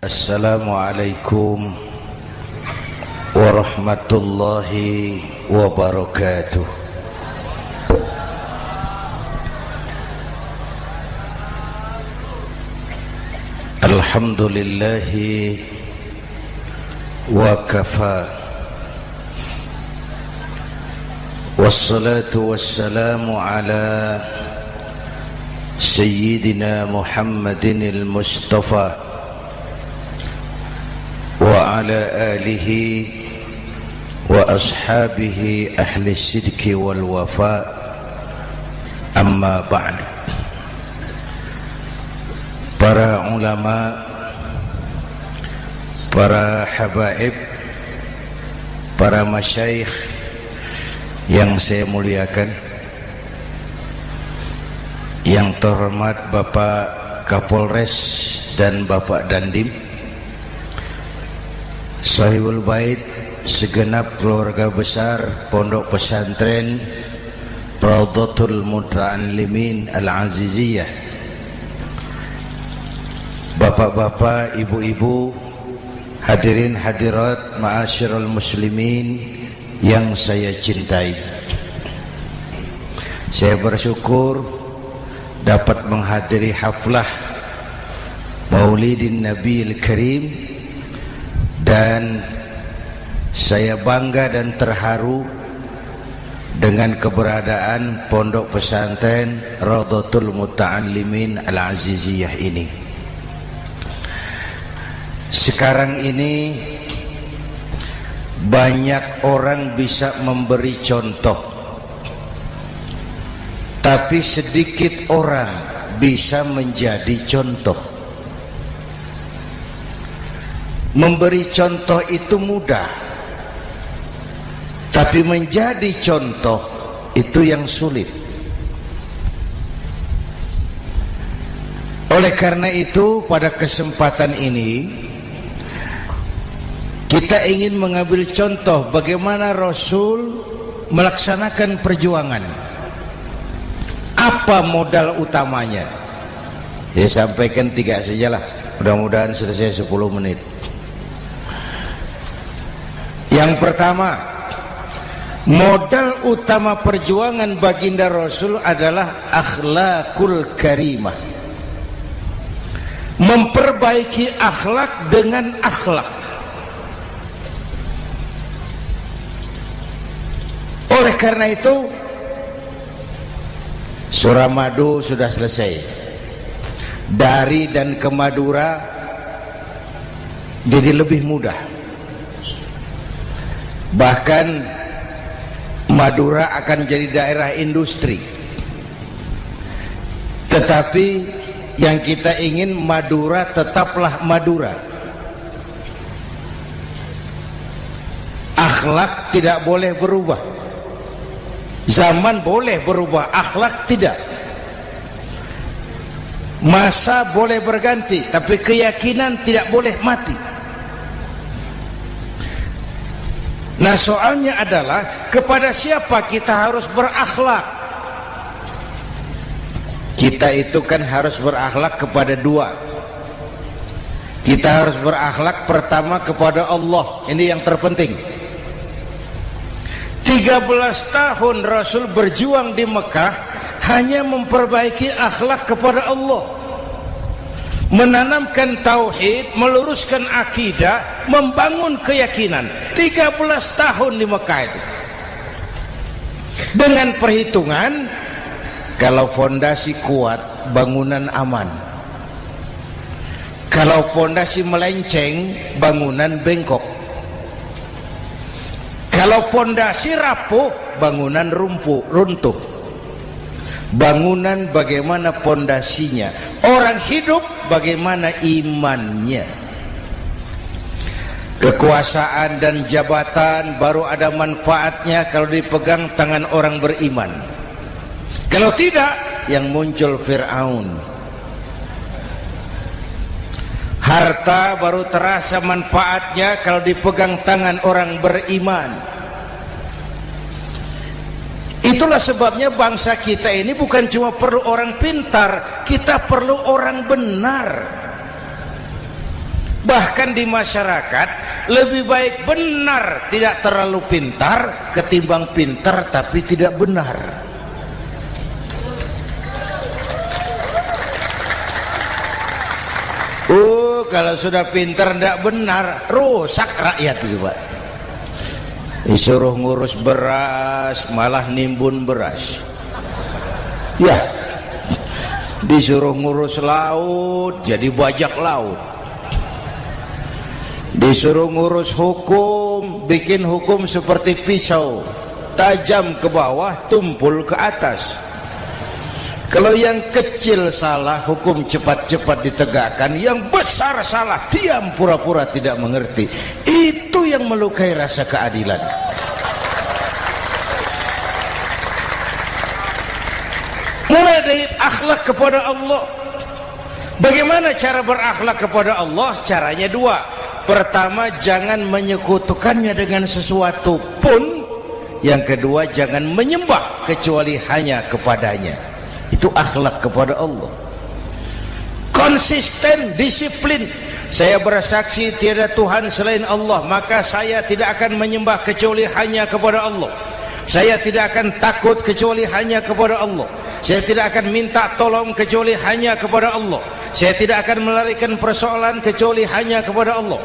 Assalamualaikum warahmatullahi wabarakatuh. Alhamdulillahi wa kafa, wassalatu wassalamu ala sayyidina Muhammadin al-Mustafa wa ala alihi wa ashabihi ahli sidqi wal wafa, amma ba'd. Para ulama, para habaib, para masyayikh yang saya muliakan, yang terhormat Bapak Kapolres dan Bapak Dandim, Sahibul Bait, segenap keluarga besar Pondok Pesantren Raudhatul Muta'allimin Al-Aziziyah, bapak-bapak, ibu-ibu, hadirin hadirat ma'asyiral muslimin yang saya cintai. Saya bersyukur dapat menghadiri haflah Maulidin Nabiil Karim, dan saya bangga dan terharu dengan keberadaan Pondok Pesantren Raudhatul Muta'allimin Al-Aziziyah ini. Sekarang ini banyak orang bisa memberi contoh, tapi sedikit orang bisa menjadi contoh. Memberi contoh itu mudah, tapi menjadi contoh itu yang sulit. Oleh karena itu, pada kesempatan ini kita ingin mengambil contoh bagaimana Rasul melaksanakan perjuangan. Apa modal utamanya? Saya sampaikan 3 sajalah, mudah-mudahan selesai 10 menit. Yang pertama, modal utama perjuangan baginda Rasul adalah akhlakul karimah. Memperbaiki akhlak dengan akhlak. Oleh karena itu, surah Madu sudah selesai. Dari dan ke Madura jadi lebih mudah. Bahkan Madura akan jadi daerah industri. Tetapi yang kita ingin, Madura tetaplah Madura. Akhlak tidak boleh berubah. Zaman boleh berubah, akhlak tidak. Masa boleh berganti, tapi keyakinan tidak boleh mati. Nah, soalnya adalah kepada siapa kita harus berakhlak? Kita itu kan harus berakhlak kepada 2. Kita harus berakhlak pertama kepada Allah. Ini yang terpenting. 13 tahun Rasul berjuang di Mekah hanya memperbaiki akhlak kepada Allah, menanamkan tauhid, meluruskan akidah, membangun keyakinan. 13 tahun di Mekah itu, dengan perhitungan kalau fondasi kuat, bangunan aman. Kalau fondasi melenceng, bangunan bengkok. Kalau fondasi rapuh, bangunan runtuh. Bangunan bagaimana fondasinya, orang hidup bagaimana imannya. Kekuasaan dan jabatan baru ada manfaatnya kalau dipegang tangan orang beriman. Kalau tidak, yang muncul Fir'aun. Harta baru terasa manfaatnya kalau dipegang tangan orang beriman. Itulah sebabnya bangsa kita ini bukan cuma perlu orang pintar, kita perlu orang benar. Bahkan di masyarakat lebih baik benar tidak terlalu pintar ketimbang pintar tapi tidak benar. Kalau sudah pintar tidak benar, rusak rakyat itu Pak. Disuruh ngurus beras malah nimbun beras, ya. Disuruh ngurus laut jadi bajak laut. Disuruh ngurus hukum, bikin hukum seperti pisau, tajam ke bawah, tumpul ke atas. Kalau yang kecil salah, hukum cepat-cepat ditegakkan. Yang besar salah, diam pura-pura tidak mengerti. Itu yang melukai rasa keadilan. Mulai dari akhlak kepada Allah. Bagaimana cara berakhlak kepada Allah? Caranya dua. Pertama, jangan menyekutukannya dengan sesuatu pun. Yang kedua, jangan menyembah kecuali hanya kepadanya. Itu akhlak kepada Allah. Konsisten, disiplin. Saya bersaksi tiada Tuhan selain Allah, maka saya tidak akan menyembah kecuali hanya kepada Allah. Saya tidak akan takut kecuali hanya kepada Allah. Saya tidak akan minta tolong kecuali hanya kepada Allah. Saya tidak akan melarikan persoalan kecuali hanya kepada Allah.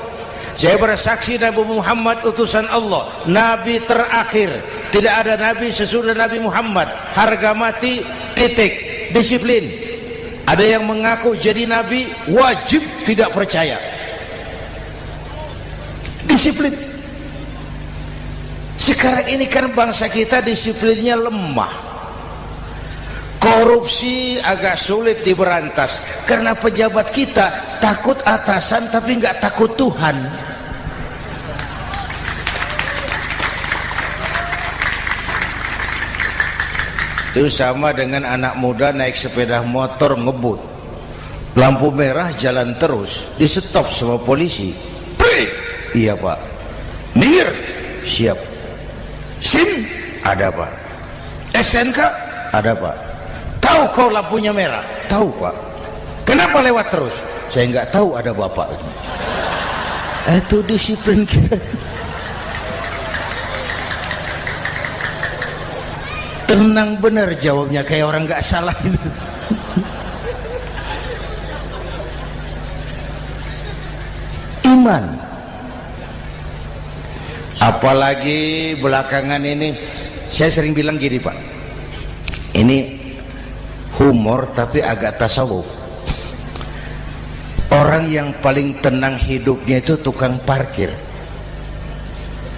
Saya bersaksi Nabi Muhammad utusan Allah, Nabi terakhir. Tidak ada Nabi sesudah Nabi Muhammad. Harga mati, titik. Disiplin. Ada yang mengaku jadi Nabi, wajib tidak percaya. Disiplin. Sekarang ini kan bangsa kita disiplinnya lemah. Korupsi agak sulit diberantas karena pejabat kita takut atasan tapi nggak takut Tuhan. Itu sama dengan anak muda naik sepeda motor ngebut, lampu merah jalan terus, di stop sama polisi. Break. Iya Pak. Minggir. Siap. SIM ada Pak. SNK ada Pak. Tahu kau lampunya merah? Tahu Pak. Kenapa lewat terus? Saya nggak tahu, ada bapak. Itu disiplin kita. Tenang benar jawabnya, kayak orang nggak salah. Iman. Apalagi belakangan ini saya sering bilang gini Pak, ini humor tapi agak tasawuf. Orang yang paling tenang hidupnya itu tukang parkir.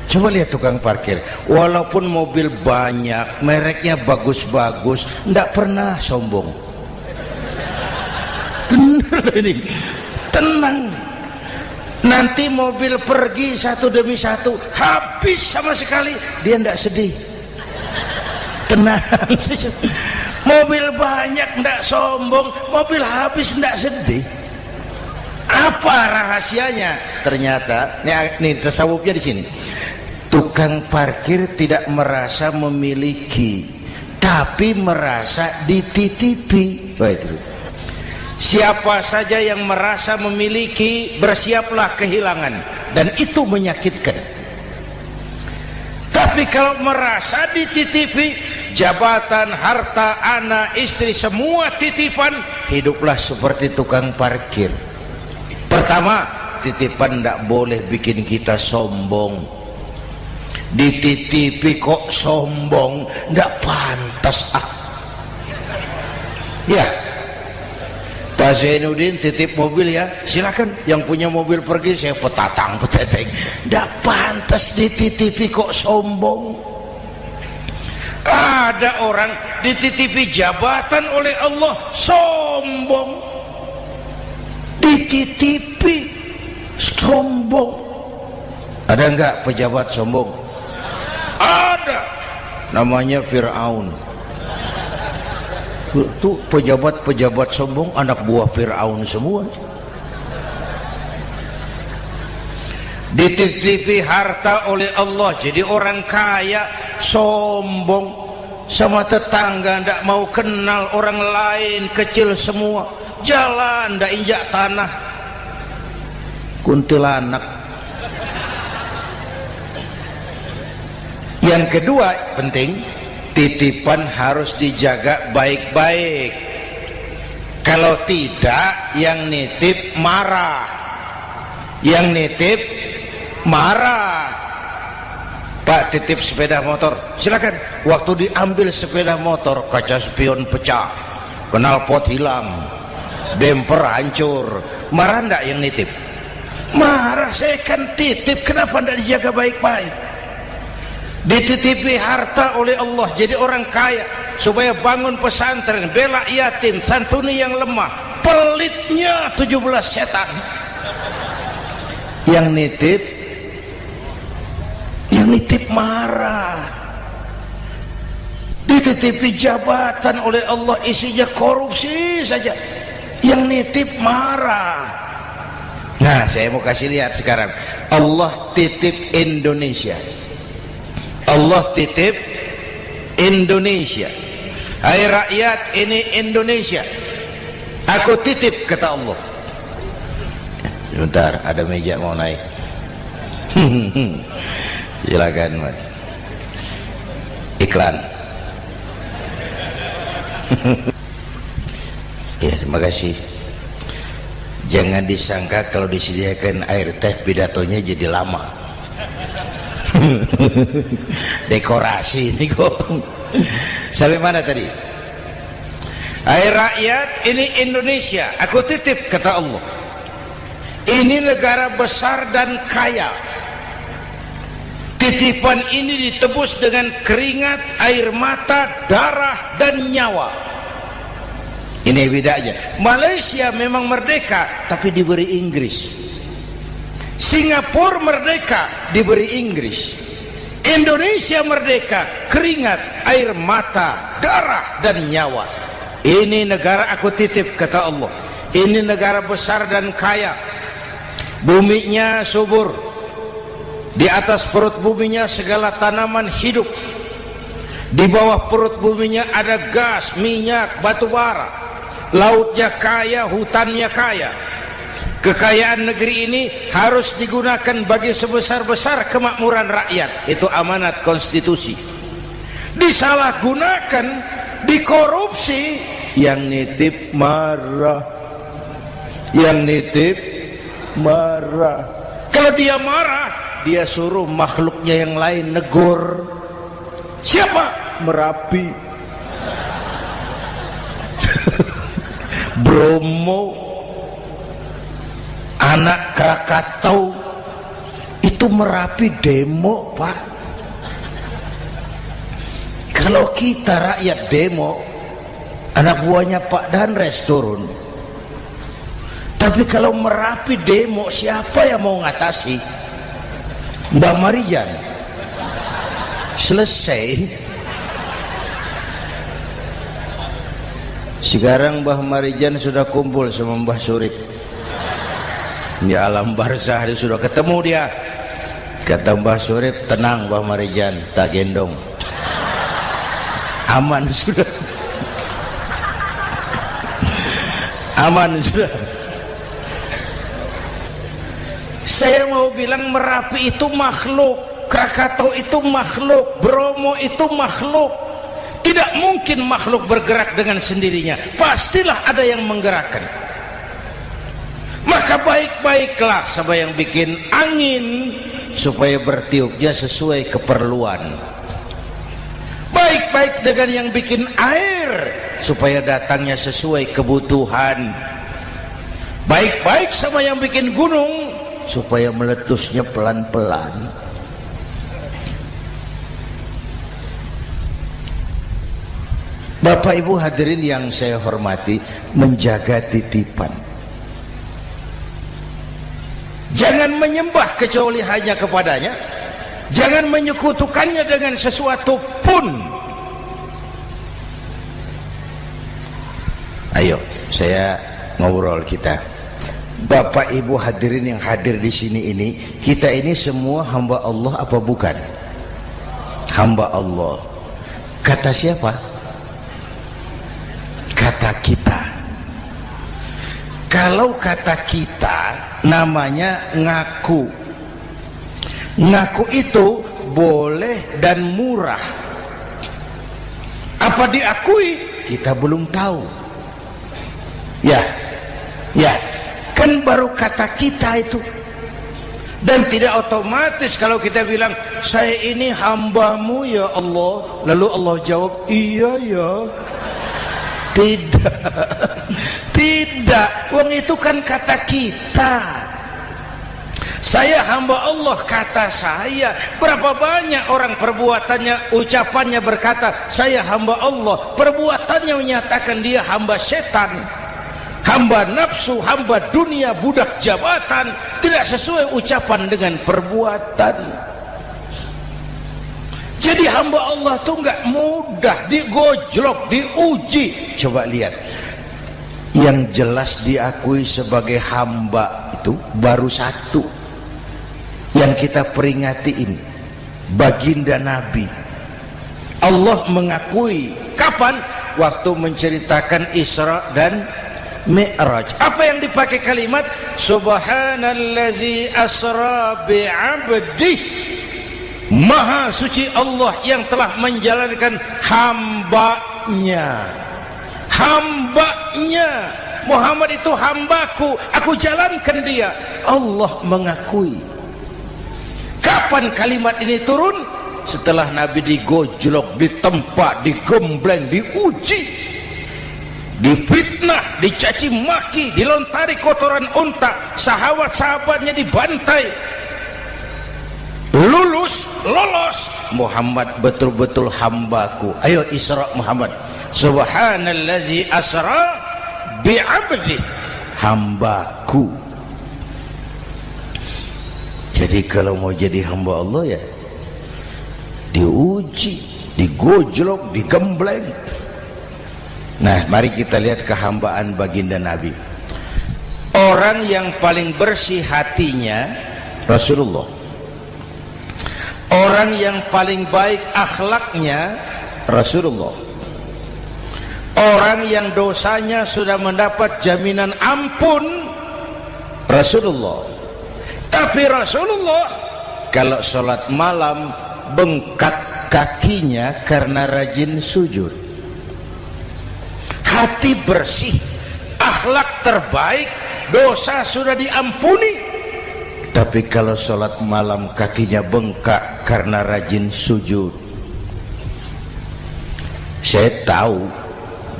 Coba lihat tukang parkir, walaupun mobil banyak, mereknya bagus-bagus, tidak pernah sombong. Tenang. Nanti mobil pergi satu demi satu, habis sama sekali, dia tidak sedih. Tenang. Mobil banyak tidak sombong, mobil habis tidak sedih. Apa rahasianya? Ternyata, nih tasawufnya di sini. Tukang parkir tidak merasa memiliki, tapi merasa dititipi. Wah, itu. Siapa saja yang merasa memiliki, bersiaplah kehilangan, dan itu menyakitkan. Tapi kalau merasa dititipi, jabatan, harta, anak, istri, semua titipan, hiduplah seperti tukang parkir. Pertama, titipan tidak boleh bikin kita sombong. Dititipi kok sombong, tidak pantas. Ya, Pak Zainuddin titip mobil ya, silakan. Yang punya mobil pergi, saya petatang peteteng. Tidak pantas dititipi kok sombong. Ada orang dititipi jabatan oleh Allah sombong. Dititipi sombong. Ada enggak pejabat sombong? Ada. Namanya Fir'aun. Itu pejabat-pejabat sombong anak buah Fir'aun semua. Dititipi harta oleh Allah jadi orang kaya, sombong. Sama tetangga tidak mau kenal, orang lain kecil semua, jalan tidak injak tanah. kuntilanak. Yang kedua penting, titipan harus dijaga baik-baik. Kalau tidak, yang nitip marah. Yang nitip marah. Pak, titip sepeda motor, silakan. Waktu diambil sepeda motor, kaca spion pecah, knalpot hilang, bemper hancur. Marah enggak yang nitip? Marah. Saya kan titip, kenapa enggak dijaga baik-baik? Dititipi harta oleh Allah jadi orang kaya supaya bangun pesantren, bela yatim, santuni yang lemah. Pelitnya 17 setan. Yang nitip marah. Dititipi jabatan oleh Allah isinya korupsi saja, yang nitip marah. Nah, saya mau kasih lihat sekarang. Allah titip Indonesia. Allah titip Indonesia. Hai rakyat, ini Indonesia, aku titip, kata Allah. Sebentar, ada meja mau naik. Silakan, Mas. Iklan. Ya, terima kasih. Jangan disangka kalau disediakan air teh pidatonya jadi lama. Dekorasi ini kok. Sampai mana tadi? Hai rakyat, ini Indonesia, aku titip, kata Allah. Ini negara besar dan kaya. Titipan ini ditebus dengan keringat, air mata, darah, dan nyawa. Ini bedanya. Malaysia memang merdeka, tapi diberi Inggris. Singapura merdeka, diberi Inggris. Indonesia merdeka, keringat, air mata, darah, dan nyawa. Ini negara aku titip, kata Allah. Ini negara besar dan kaya. Buminya subur. Di atas perut buminya segala tanaman hidup. Di bawah perut buminya ada gas, minyak, batu bara. Lautnya kaya, hutannya kaya. Kekayaan negeri ini harus digunakan bagi sebesar-besar kemakmuran rakyat. Itu amanat konstitusi. Disalahgunakan, dikorupsi, yang nitip marah. Yang nitip marah. Kalau dia marah, dia suruh makhluknya yang lain negur. Siapa? Merapi, Bromo, anak Krakatau. Itu Merapi demo, Pak. Kalau kita rakyat demo, anak buahnya Pak Danres turun. Tapi kalau Merapi demo, siapa yang mau ngatasi? Mbah Marijan. Selesai. Sekarang Mbah Marijan sudah kumpul sama Mbah Surip di alam barzah, dia sudah ketemu dia. Kata Mbah Surip, tenang Mbah Marijan, tak gendong, aman sudah. Aman sudah. Saya mau bilang Merapi itu makhluk, Krakatau itu makhluk, Bromo itu makhluk. Tidak mungkin makhluk bergerak dengan sendirinya, pastilah ada yang menggerakkan. Maka baik-baiklah sama yang bikin angin supaya bertiupnya sesuai keperluan. Baik-baik dengan yang bikin air supaya datangnya sesuai kebutuhan. Baik-baik sama yang bikin gunung supaya meletusnya pelan-pelan. Bapak Ibu hadirin yang saya hormati, menjaga titipan. Jangan menyembah kecuali hanya kepadanya. Jangan menyekutukannya dengan sesuatu pun. Ayo, saya ngobrol kita. Bapak Ibu hadirin yang hadir di sini ini, kita ini semua hamba Allah apa bukan? Hamba Allah. Kata siapa? Kata kita. Kalau kata kita namanya ngaku. Ngaku itu boleh dan murah. Apa diakui? Kita belum tahu. Ya, kan baru kata kita itu. Dan tidak otomatis kalau kita bilang, saya ini hambamu ya Allah, lalu Allah jawab, iya ya. Tidak. Tidak, wong itu kan kata kita. Saya hamba Allah, kata saya. Berapa banyak orang perbuatannya, ucapannya berkata saya hamba Allah, perbuatannya menyatakan dia hamba setan, hamba nafsu, hamba dunia, budak jabatan. Tidak sesuai ucapan dengan perbuatan. Jadi hamba Allah tuh nggak mudah, digojlok, diuji. Coba lihat, yang jelas diakui sebagai hamba itu baru satu yang kita peringati ini, baginda Nabi. Allah mengakui kapan? Waktu menceritakan Isra dan Mi'raj. Apa yang dipakai kalimat? Subhanallazi asra bi'abdih. Maha suci Allah yang telah menjalankan hambanya. Hambanya. Muhammad itu hambaku, aku jalankan dia. Allah mengakui. Kapan kalimat ini turun? Setelah Nabi digojlok, ditempa, digembleng, diuji, difitnah, dicaci maki, dilontari kotoran unta, sahabat-sahabatnya dibantai. Lolos, Muhammad betul-betul hambaku. Ayo Isra Muhammad. Subhanallazi asra bi'abdi, hambaku. Jadi kalau mau jadi hamba Allah ya diuji, digojlok, digembleng. Nah, mari kita lihat kehambaan baginda Nabi. Orang yang paling bersih hatinya Rasulullah. Orang yang paling baik akhlaknya Rasulullah. Orang yang dosanya sudah mendapat jaminan ampun Rasulullah. Tapi Rasulullah kalau sholat malam bengkak kakinya karena rajin sujud. Hati bersih, akhlak terbaik, dosa sudah diampuni. Tapi kalau sholat malam kakinya bengkak karena rajin sujud. Saya tahu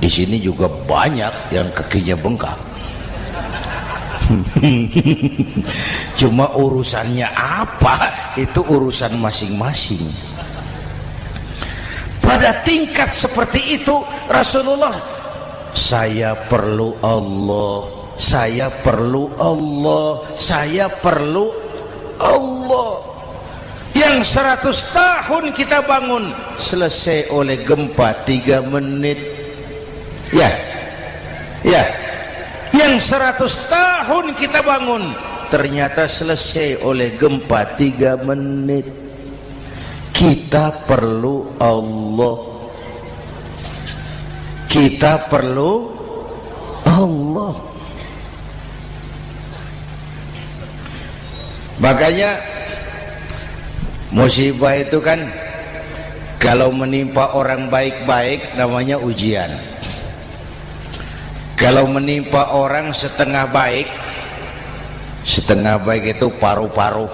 di sini juga banyak yang kakinya bengkak. Cuma urusannya apa? Itu urusan masing-masing. Pada tingkat seperti itu Rasulullah, saya perlu Allah, saya perlu Allah, saya perlu Allah. Yang 100 tahun kita bangun selesai oleh gempa 3 menit. Ya. Yang 100 tahun kita bangun ternyata selesai oleh gempa 3 menit. Kita perlu Allah, kita perlu Allah. Makanya musibah itu kan kalau menimpa orang baik-baik namanya ujian. Kalau menimpa orang setengah baik itu paru-paru,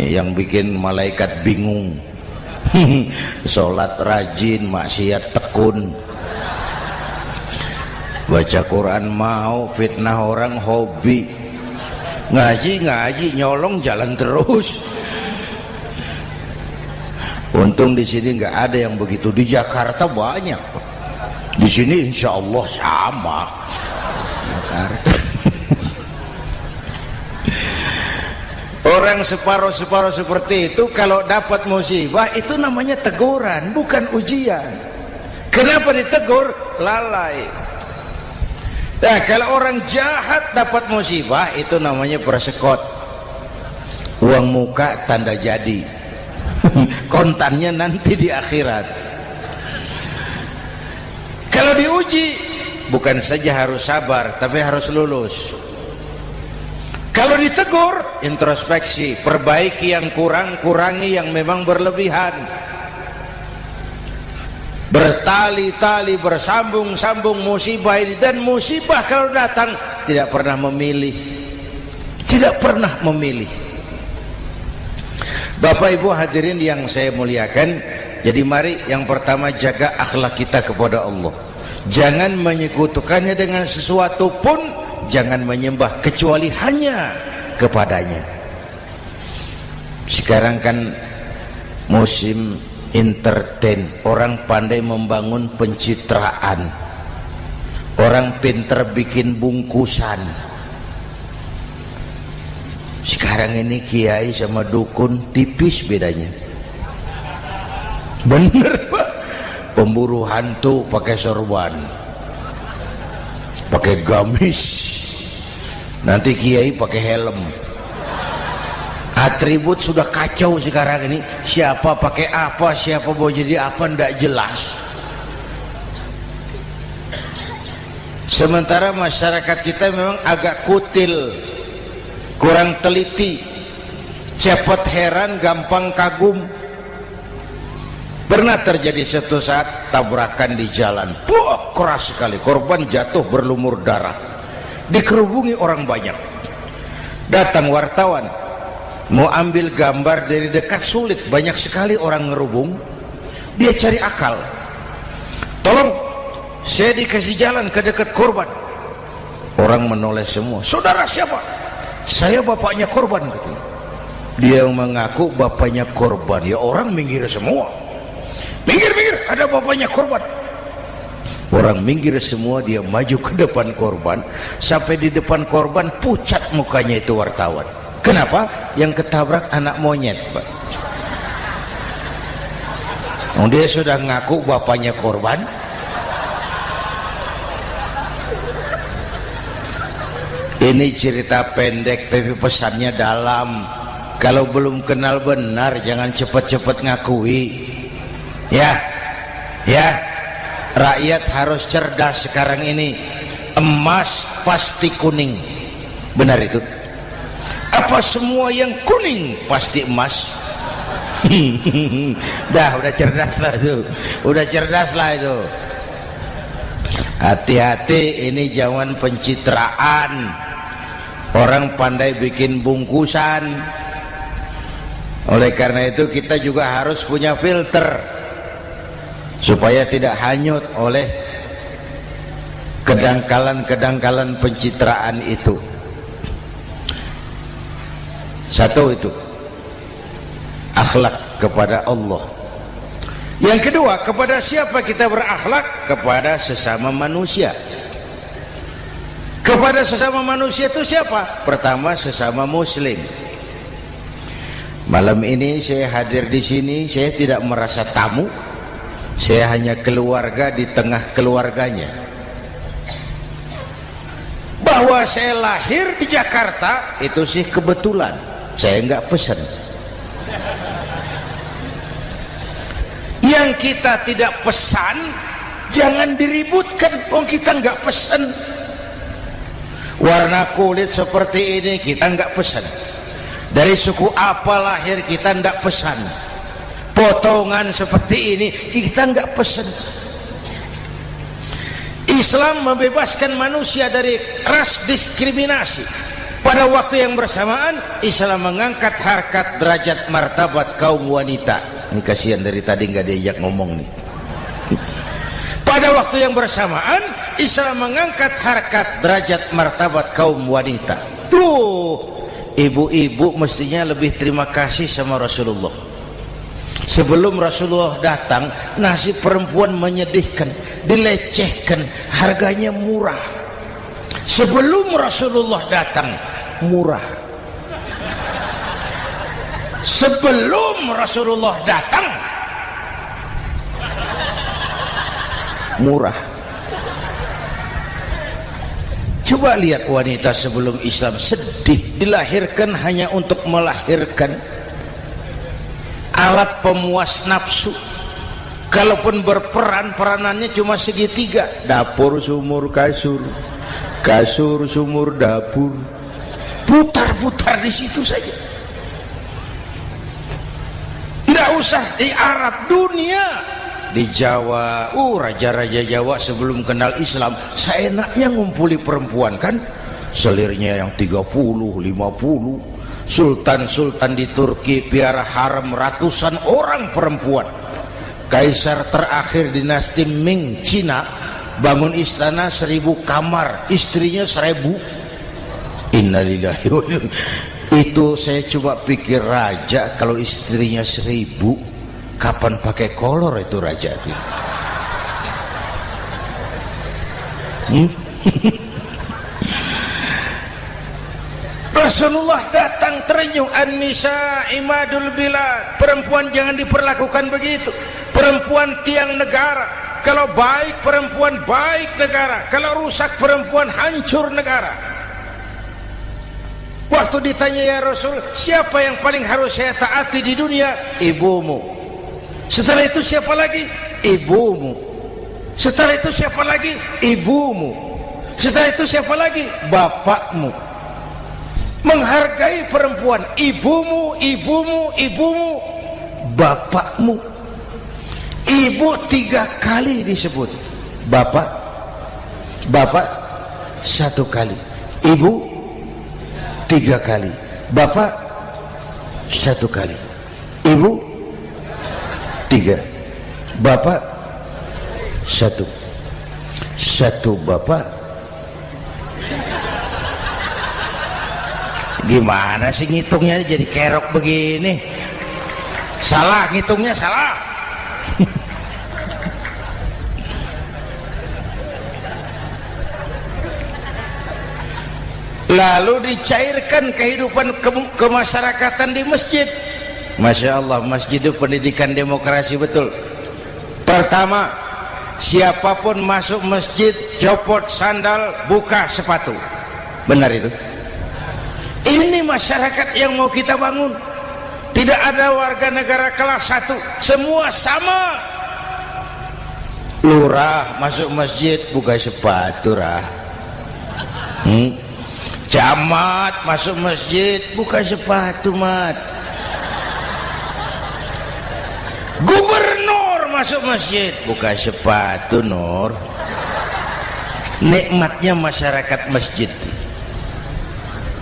yang bikin malaikat bingung. Sholat rajin, maksiat tekun, baca Quran mau, fitnah orang hobi, ngaji nyolong jalan terus. Untung di sini nggak ada yang begitu. Di Jakarta banyak. Di sini insya Allah sama. Jakarta. Orang separuh-separuh seperti itu kalau dapat musibah itu namanya teguran, bukan ujian. Kenapa ditegur? Lalai. Nah, kalau orang jahat dapat musibah itu namanya persekot. Uang muka tanda jadi. Kontannya nanti di akhirat. Kalau diuji bukan saja harus sabar, tapi harus lulus. Kalau ditegur, introspeksi, perbaiki yang kurang, kurangi yang memang berlebihan. Bertali-tali, bersambung-sambung musibah ini, dan musibah kalau datang tidak pernah memilih, tidak pernah memilih. Bapak Ibu hadirin yang saya muliakan, jadi mari yang pertama jaga akhlak kita kepada Allah. Jangan menyekutukannya dengan sesuatu pun, jangan menyembah kecuali hanya kepadanya. Sekarang kan musim entertain, orang pandai membangun pencitraan, orang pinter bikin bungkusan. Sekarang ini kiai sama dukun tipis bedanya. Bener Pak, pemburu hantu pakai sorban, pakai gamis, nanti kiai pakai helm. Atribut sudah kacau sekarang ini, siapa pakai apa, siapa mau jadi apa, tidak jelas. Sementara masyarakat kita memang agak kutil, kurang teliti, cepat heran, gampang kagum. Pernah terjadi suatu saat tabrakan di jalan, keras sekali, korban jatuh berlumur darah, dikerubungi orang banyak. Datang wartawan mau ambil gambar dari dekat, sulit, banyak sekali orang ngerubung. Dia cari akal, tolong saya dikasih jalan ke dekat korban. Orang menoleh semua. Saudara siapa? Saya bapaknya korban, katanya. Dia mengaku bapaknya korban. Ya orang minggir semua, minggir, ada bapaknya korban. Orang minggir semua, dia maju ke depan korban. Sampai di depan korban pucat mukanya itu wartawan. Kenapa? Yang ketabrak anak monyet, Pak. Dia sudah ngaku bapaknya korban. Ini cerita pendek tapi pesannya dalam. Kalau belum kenal benar jangan cepat-cepat ngakui. Ya, rakyat harus cerdas sekarang ini. Emas pasti kuning, benar itu? Apa semua yang kuning pasti emas? Udah cerdas lah itu, udah cerdas lah itu. Hati-hati, ini zaman pencitraan. Orang pandai bikin bungkusan. Oleh karena itu kita juga harus punya filter supaya tidak hanyut oleh kedangkalan-kedangkalan pencitraan itu. Satu itu akhlak kepada Allah. Yang kedua, kepada siapa kita berakhlak? Kepada sesama manusia. Kepada sesama manusia itu siapa? Pertama, sesama muslim. Malam ini saya hadir di sini, saya tidak merasa tamu. Saya hanya keluarga di tengah keluarganya. Bahwa saya lahir di Jakarta itu sih kebetulan. Saya enggak pesan. Yang kita tidak pesan jangan diributkan. Kita enggak pesan. Warna kulit seperti ini kita enggak pesan. Dari suku apa lahir kita enggak pesan. Potongan seperti ini kita enggak pesan. Islam membebaskan manusia dari ras diskriminasi. Pada waktu yang bersamaan Islam mengangkat harkat, derajat, martabat kaum wanita. Ini kasihan dari tadi nggak diajak ngomong nih. Pada waktu yang bersamaan Islam mengangkat harkat, derajat, martabat kaum wanita. Ibu-ibu mestinya lebih terima kasih sama Rasulullah. Sebelum Rasulullah datang, nasib perempuan menyedihkan, dilecehkan, harganya murah. Sebelum Rasulullah datang, murah. Sebelum Rasulullah datang, murah. Coba lihat wanita sebelum Islam, sedih, dilahirkan hanya untuk melahirkan, alat pemuas nafsu. Kalaupun berperan, peranannya cuma segitiga, dapur sumur kasur, kasur sumur dapur, putar-putar di situ saja. Nggak usah di Arab, dunia, di Jawa, raja-raja Jawa sebelum kenal Islam seenaknya ngumpuli perempuan kan, selirnya yang 30, 50. Sultan-sultan di Turki piara harem ratusan orang perempuan. Kaisar terakhir dinasti Ming Cina bangun istana 1000 kamar, istrinya 1000. Innalillahi wa inna. Itu saya coba pikir, raja kalau istrinya 1000, kapan pakai kolor itu raja? Rasulullah datang terenyuh, an-nisa imadul bilad, perempuan jangan diperlakukan begitu, perempuan tiang negara, kalau baik perempuan baik negara, kalau rusak perempuan hancur negara. Waktu ditanya, ya Rasul, siapa yang paling harus saya taati di dunia? Ibumu. Setelah itu siapa lagi? Ibumu. Setelah itu siapa lagi? Ibumu. Setelah itu siapa lagi? Bapakmu. Menghargai perempuan, ibumu, ibumu, ibumu, bapakmu. Ibu 3 kali disebut, bapak, bapak 1 kali, ibu 3 kali, bapak 1 kali, ibu 3, bapak 1, 1 bapak. Gimana sih ngitungnya jadi kerok begini? Salah ngitungnya, salah. Lalu dicairkan kehidupan kemasyarakatan di masjid. Masya Allah, masjid itu pendidikan demokrasi betul. Pertama, siapapun masuk masjid copot sandal, buka sepatu. Benar itu? Ini masyarakat yang mau kita bangun. Tidak ada warga negara kelas 1, semua sama. Lurah masuk masjid buka sepatu, rah. Camat masuk masjid buka sepatu, mat. Gubernur masuk masjid buka sepatu, Nur. Nikmatnya masyarakat masjid,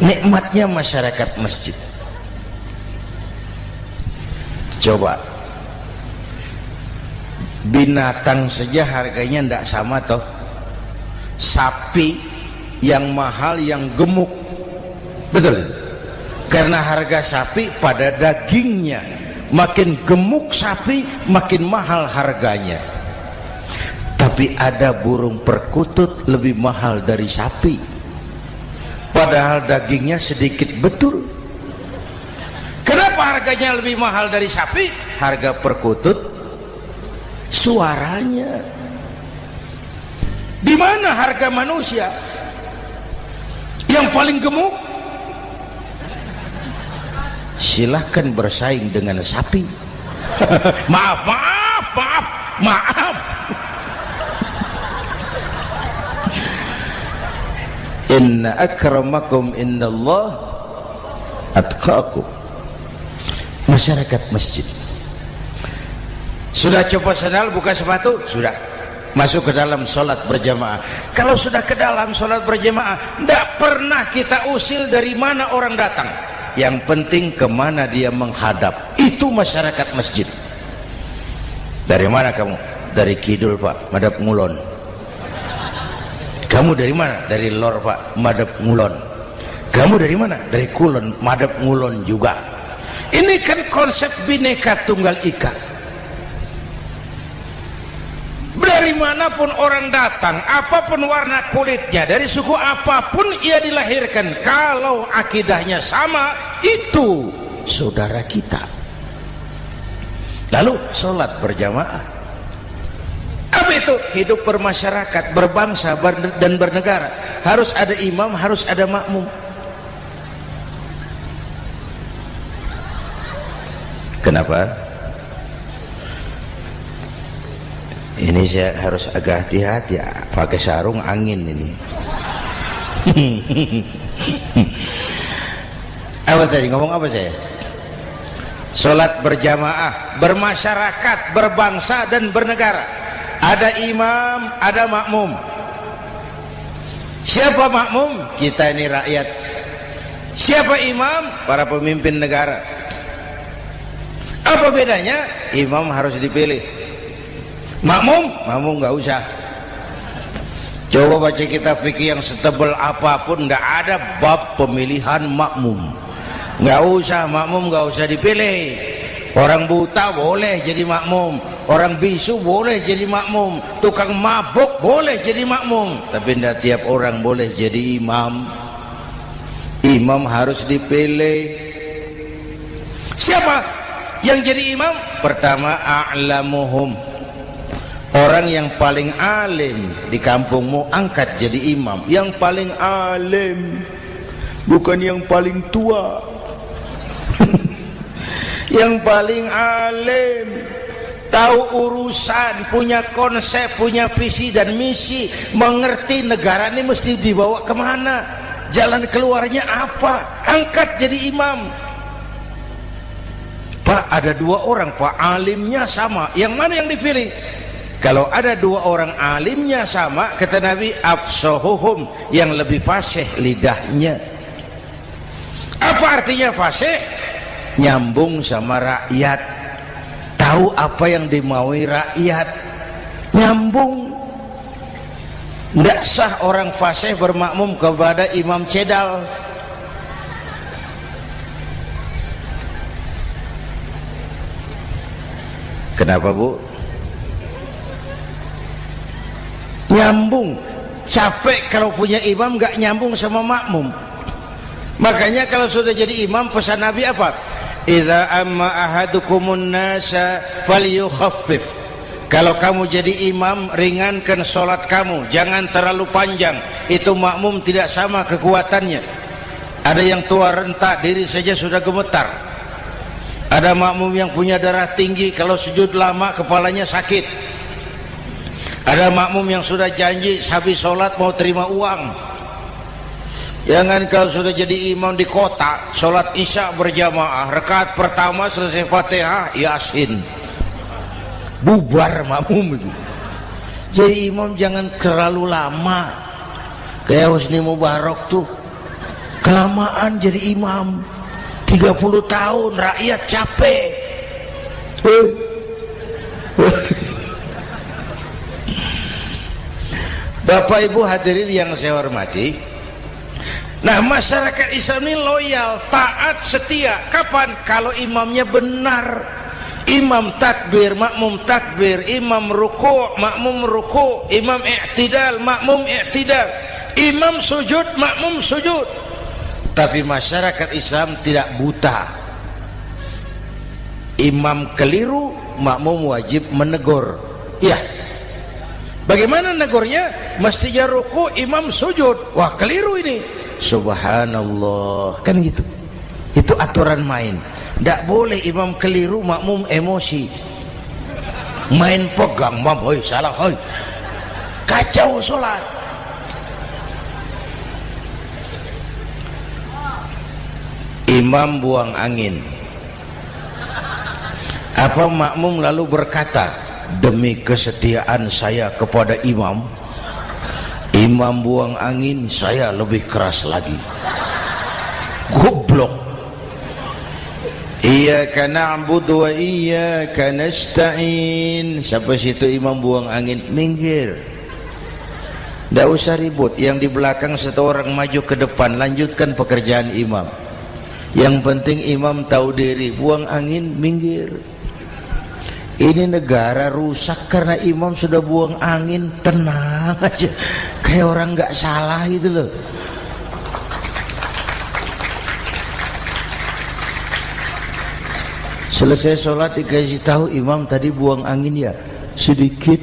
nikmatnya masyarakat masjid. Coba binatang saja harganya tidak sama toh. Sapi yang mahal yang gemuk, betul? Karena harga sapi pada dagingnya, makin gemuk sapi makin mahal harganya. Tapi ada burung perkutut lebih mahal dari sapi, padahal dagingnya sedikit, betul. Kenapa harganya lebih mahal dari sapi? Harga perkutut suaranya. Di mana harga manusia yang paling gemuk? Silahkan bersaing dengan sapi. Maaf, maaf, maaf, maaf. Inna akramakum indallah atqakum. Masyarakat masjid sudah copot sandal, buka sepatu, sudah masuk ke dalam sholat berjamaah. Kalau sudah ke dalam sholat berjamaah, tidak pernah kita usil dari mana orang datang, yang penting kemana dia menghadap. Itu masyarakat masjid. Dari mana kamu? Dari kidul, Pak, madhab ngulon. Kamu dari mana? Dari lor, Pak, madhab ngulon. Kamu dari mana? Dari kulon, madhab ngulon juga. Ini kan konsep Bhinneka Tunggal Ika. Dari manapun orang datang, apapun warna kulitnya, dari suku apapun ia dilahirkan, kalau akidahnya sama, itu saudara kita. Lalu sholat berjamaah. Apa itu? Hidup bermasyarakat, berbangsa dan bernegara. Harus ada imam, harus ada makmum. Kenapa? Ini saya harus agak hati-hati ya, pakai sarung angin ini. Apa tadi ngomong apa saya? Sholat berjamaah, bermasyarakat, berbangsa dan bernegara. Ada imam, ada makmum. Siapa makmum? Kita ini rakyat. Siapa imam? Para pemimpin negara. Apa bedanya? Imam harus dipilih. Makmum nggak usah. Coba baca kitab fikih yang setebal apapun, nggak ada bab pemilihan makmum. Nggak usah, makmum nggak usah dipilih. Orang buta boleh jadi makmum, orang bisu boleh jadi makmum, tukang mabuk boleh jadi makmum, tapi tidak tiap orang boleh jadi imam. Imam harus dipilih. Siapa yang jadi imam? Pertama, a'lamuhum, orang yang paling alim di kampungmu angkat jadi imam. Yang paling alim, bukan yang paling tua. Yang paling alim, tahu urusan, punya konsep, punya visi dan misi, mengerti negara ini mesti dibawa kemana, jalan keluarnya apa, angkat jadi imam. Pak, ada dua orang Pak, alimnya sama, yang mana yang dipilih? Kalau ada dua orang alimnya sama, kata Nabi, afsahuhum, yang lebih fasih lidahnya. Apa artinya fasih? Nyambung sama rakyat, tahu apa yang dimaui rakyat, nyambung. Tidak sah orang fasih bermakmum kepada imam cedal. Kenapa Bu? Nyambung. Capek kalau punya imam gak nyambung sama makmum. Makanya kalau sudah jadi imam, pesan Nabi apa? Idza amma ahadukumun nasa falyukhaffif. Kalau kamu jadi imam, ringankan sholat kamu, jangan terlalu panjang. Itu makmum tidak sama kekuatannya. Ada yang tua renta, diri saja sudah gemetar. Ada makmum yang punya darah tinggi, kalau sujud lama kepalanya sakit. Ada makmum yang sudah janji habis sholat mau terima uang. Jangan kalau sudah jadi imam di kota, sholat isya berjamaah, rakaat pertama selesai Fatihah, Yasin, bubar makmum itu. Jadi imam jangan terlalu lama, kayak Husni Mubarak tuh kelamaan jadi imam 30 tahun, rakyat capek. Bapak Ibu hadirin yang saya hormati, nah masyarakat Islam ini loyal, taat, setia. Kapan? Kalau imamnya benar. Imam takbir, makmum takbir, imam ruku', makmum ruku', imam i'tidal, makmum i'tidal, imam sujud, makmum sujud. Tapi masyarakat Islam tidak buta. Imam keliru, makmum wajib menegur. Ya. Bagaimana negurnya? Mestinya ruku', imam sujud. Wah, keliru ini. Subhanallah, kan gitu. Itu aturan main. Tidak boleh imam keliru, makmum emosi, main pegang, mam, hoi salah, hoi, kacau sholat. Imam buang angin, apa makmum lalu berkata, demi kesetiaan saya kepada imam, imam buang angin, saya lebih keras lagi. Goblok. Iyyaka na'budu wa iyyaka nasta'in. Sampai situ imam buang angin, minggir. Tidak usah ribut. Yang di belakang satu orang maju ke depan, lanjutkan pekerjaan imam. Yang penting imam tahu diri, buang angin, minggir. Ini negara rusak karena imam sudah buang angin. Tenang aja, kayak orang nggak salah gitu loh. Selesai sholat dikasih tahu, imam tadi buang angin ya sedikit.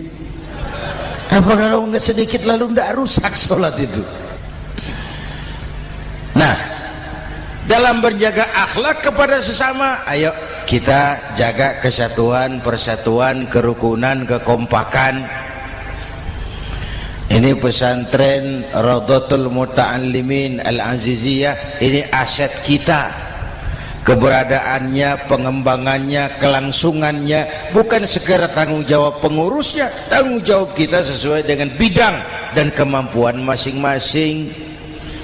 Apa kalau nggak sedikit lalu nggak rusak sholat itu? Nah, dalam berjaga akhlak kepada sesama, ayo kita jaga kesatuan, persatuan, kerukunan, kekompakan. Ini pesantren Raudhatul Muta'allimin Al-Aziziyah, ini aset kita. Keberadaannya, pengembangannya, kelangsungannya bukan sekedar tanggung jawab pengurusnya, tanggung jawab kita sesuai dengan bidang dan kemampuan masing-masing.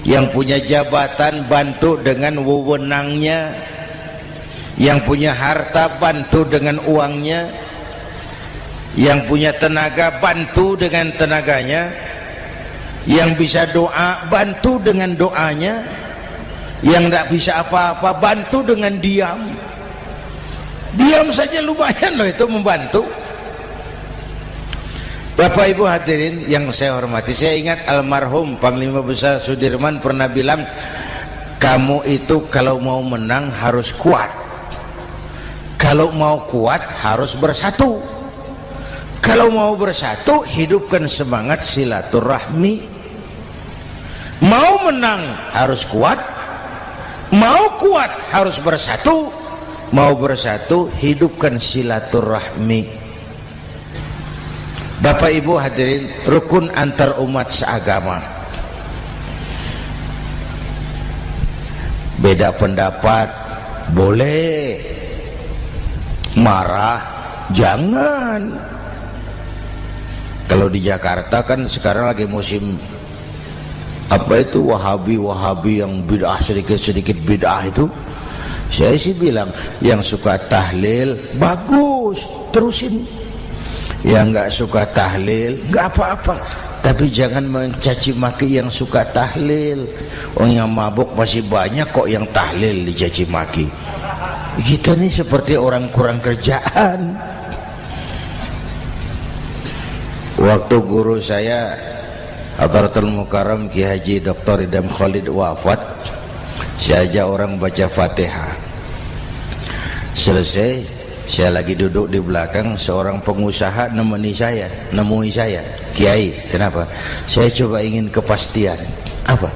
Yang punya jabatan bantu dengan wewenangnya, yang punya harta bantu dengan uangnya, yang punya tenaga bantu dengan tenaganya, yang bisa doa bantu dengan doanya, yang tidak bisa apa-apa bantu dengan diam. Diam saja lumayan loh itu membantu. Bapak Ibu hadirin yang saya hormati, saya ingat almarhum Panglima Besar Sudirman pernah bilang, kamu itu kalau mau menang harus kuat, kalau mau kuat harus bersatu, kalau mau bersatu hidupkan semangat silaturahmi. Mau menang harus kuat, mau kuat harus bersatu, mau bersatu hidupkan silaturahmi. Bapak Ibu hadirin, rukun antar umat seagama. Beda pendapat boleh, marah jangan. Kalau di Jakarta kan sekarang lagi musim apa itu wahabi yang bid'ah, sedikit bid'ah itu. Saya sih bilang yang suka tahlil bagus, terusin. Yang nggak suka tahlil nggak apa-apa, tapi jangan mencaci maki yang suka tahlil. Orang yang mabuk masih banyak kok yang tahlil dicaci maki. Kita nih seperti orang kurang kerjaan. Waktu guru saya Hadratul Mukarram Ki Haji Dr. Idham Khalid wafat, saya ajak orang baca Fatihah. Selesai, saya lagi duduk di belakang, seorang pengusaha nemui saya, Kiai, kenapa? Saya coba ingin kepastian. Apa?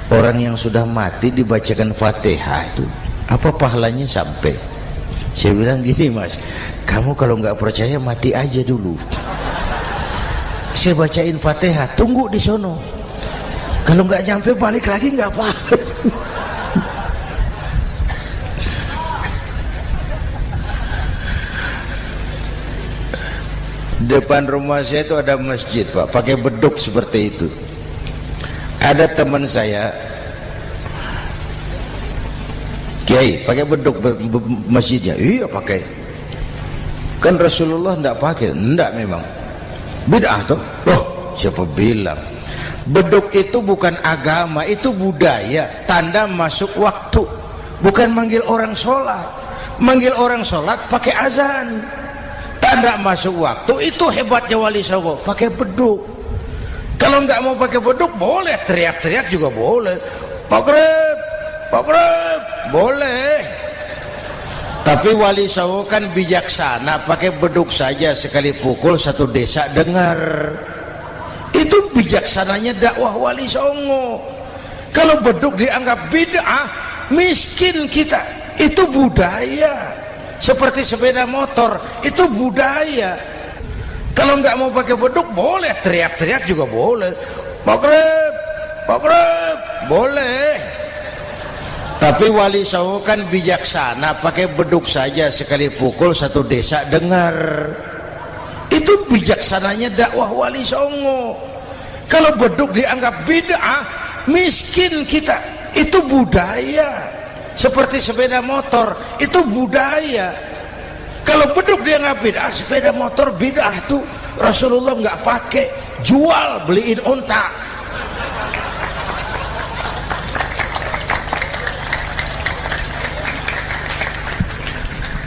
Orang yang sudah mati dibacakan Fatihah itu apa pahalanya sampai? Saya bilang gini, Mas, kamu kalau nggak percaya mati aja dulu. Saya bacain Fatihah, tunggu di sono. Kalau nggak nyampe balik lagi nggak apa-apa. Depan rumah saya itu ada masjid, Pak, pakai beduk seperti itu. Ada teman saya, Kiai, pakai beduk masjidnya. Iya pakai. Kan Rasulullah enggak pakai. Enggak memang. Bid'ah tuh. Oh, siapa bilang? Beduk itu bukan agama, itu budaya, tanda masuk waktu. Bukan manggil orang sholat. Manggil orang sholat pakai azan. Tanda masuk waktu, itu hebatnya Wali Songo, pakai beduk. Kalau nggak mau pakai beduk boleh, teriak-teriak juga boleh. Maghrib, maghrib, boleh. Tapi Wali Songo kan bijaksana, pakai beduk saja, sekali pukul satu desa dengar. Itu bijaksananya dakwah Wali Songo. Kalau beduk dianggap bid'ah, miskin kita. Itu budaya. Seperti sepeda motor, itu budaya. Kalau nggak mau pakai beduk boleh, teriak-teriak juga boleh. Maghrib, maghrib, boleh. Tapi Wali Songo kan bijaksana, pakai beduk saja, sekali pukul satu desa dengar. Itu bijaksananya dakwah Wali Songo. Kalau beduk dianggap bid'ah, miskin kita. Itu budaya. Seperti sepeda motor, itu budaya. Kalau beduk dia nggak bid'ah, sepeda motor bid'ah tuh. Rasulullah nggak pakai, jual, beliin unta.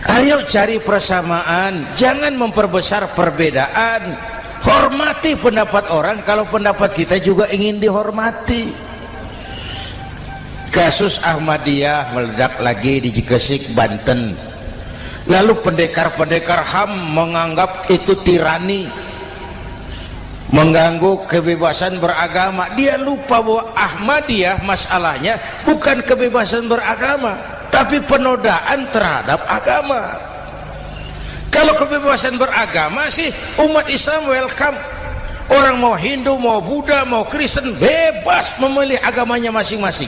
Ayo cari persamaan, jangan memperbesar perbedaan. Hormati pendapat orang, kalau pendapat kita juga ingin dihormati. Kasus Ahmadiyah meledak lagi di Cikesik, Banten. Lalu pendekar-pendekar HAM menganggap itu tirani, mengganggu kebebasan beragama. Dia lupa bahwa Ahmadiyah masalahnya bukan kebebasan beragama, tapi penodaan terhadap agama. Kalau kebebasan beragama sih umat Islam welcome. Orang mau Hindu, mau Buddha, mau Kristen bebas memilih agamanya masing-masing.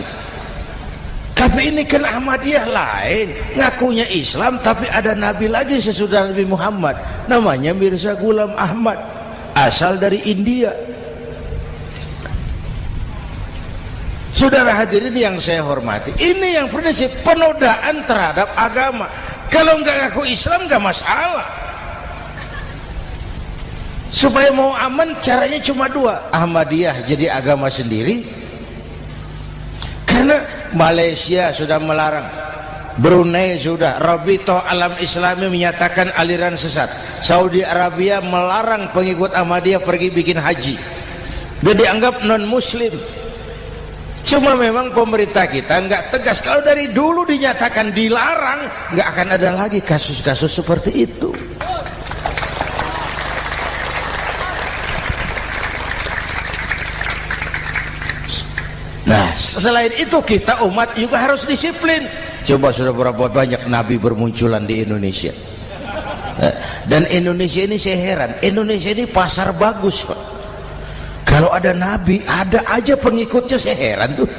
Tapi ini kan Ahmadiyah lain, ngakunya Islam tapi ada nabi lagi sesudah Nabi Muhammad, namanya Mirza Ghulam Ahmad, asal dari India. Saudara hadirin yang saya hormati, ini yang prinsip penodaan terhadap agama. Kalau nggak ngaku Islam nggak masalah. Supaya mau aman caranya cuma dua, Ahmadiyah jadi agama sendiri, karena Malaysia sudah melarang, Brunei sudah, Rabitoh Alam Islami menyatakan aliran sesat, Saudi Arabia melarang pengikut Ahmadiyah pergi bikin haji, dia dianggap non muslim. Cuma memang pemerintah kita nggak tegas. Kalau dari dulu dinyatakan dilarang, nggak akan ada lagi kasus-kasus seperti itu. Nah, selain itu kita umat juga harus disiplin. Coba sudah berapa banyak nabi bermunculan di Indonesia. Dan Indonesia ini saya heran, Indonesia ini pasar bagus, Pak. Kalau ada nabi, ada aja pengikutnya, saya heran tuh.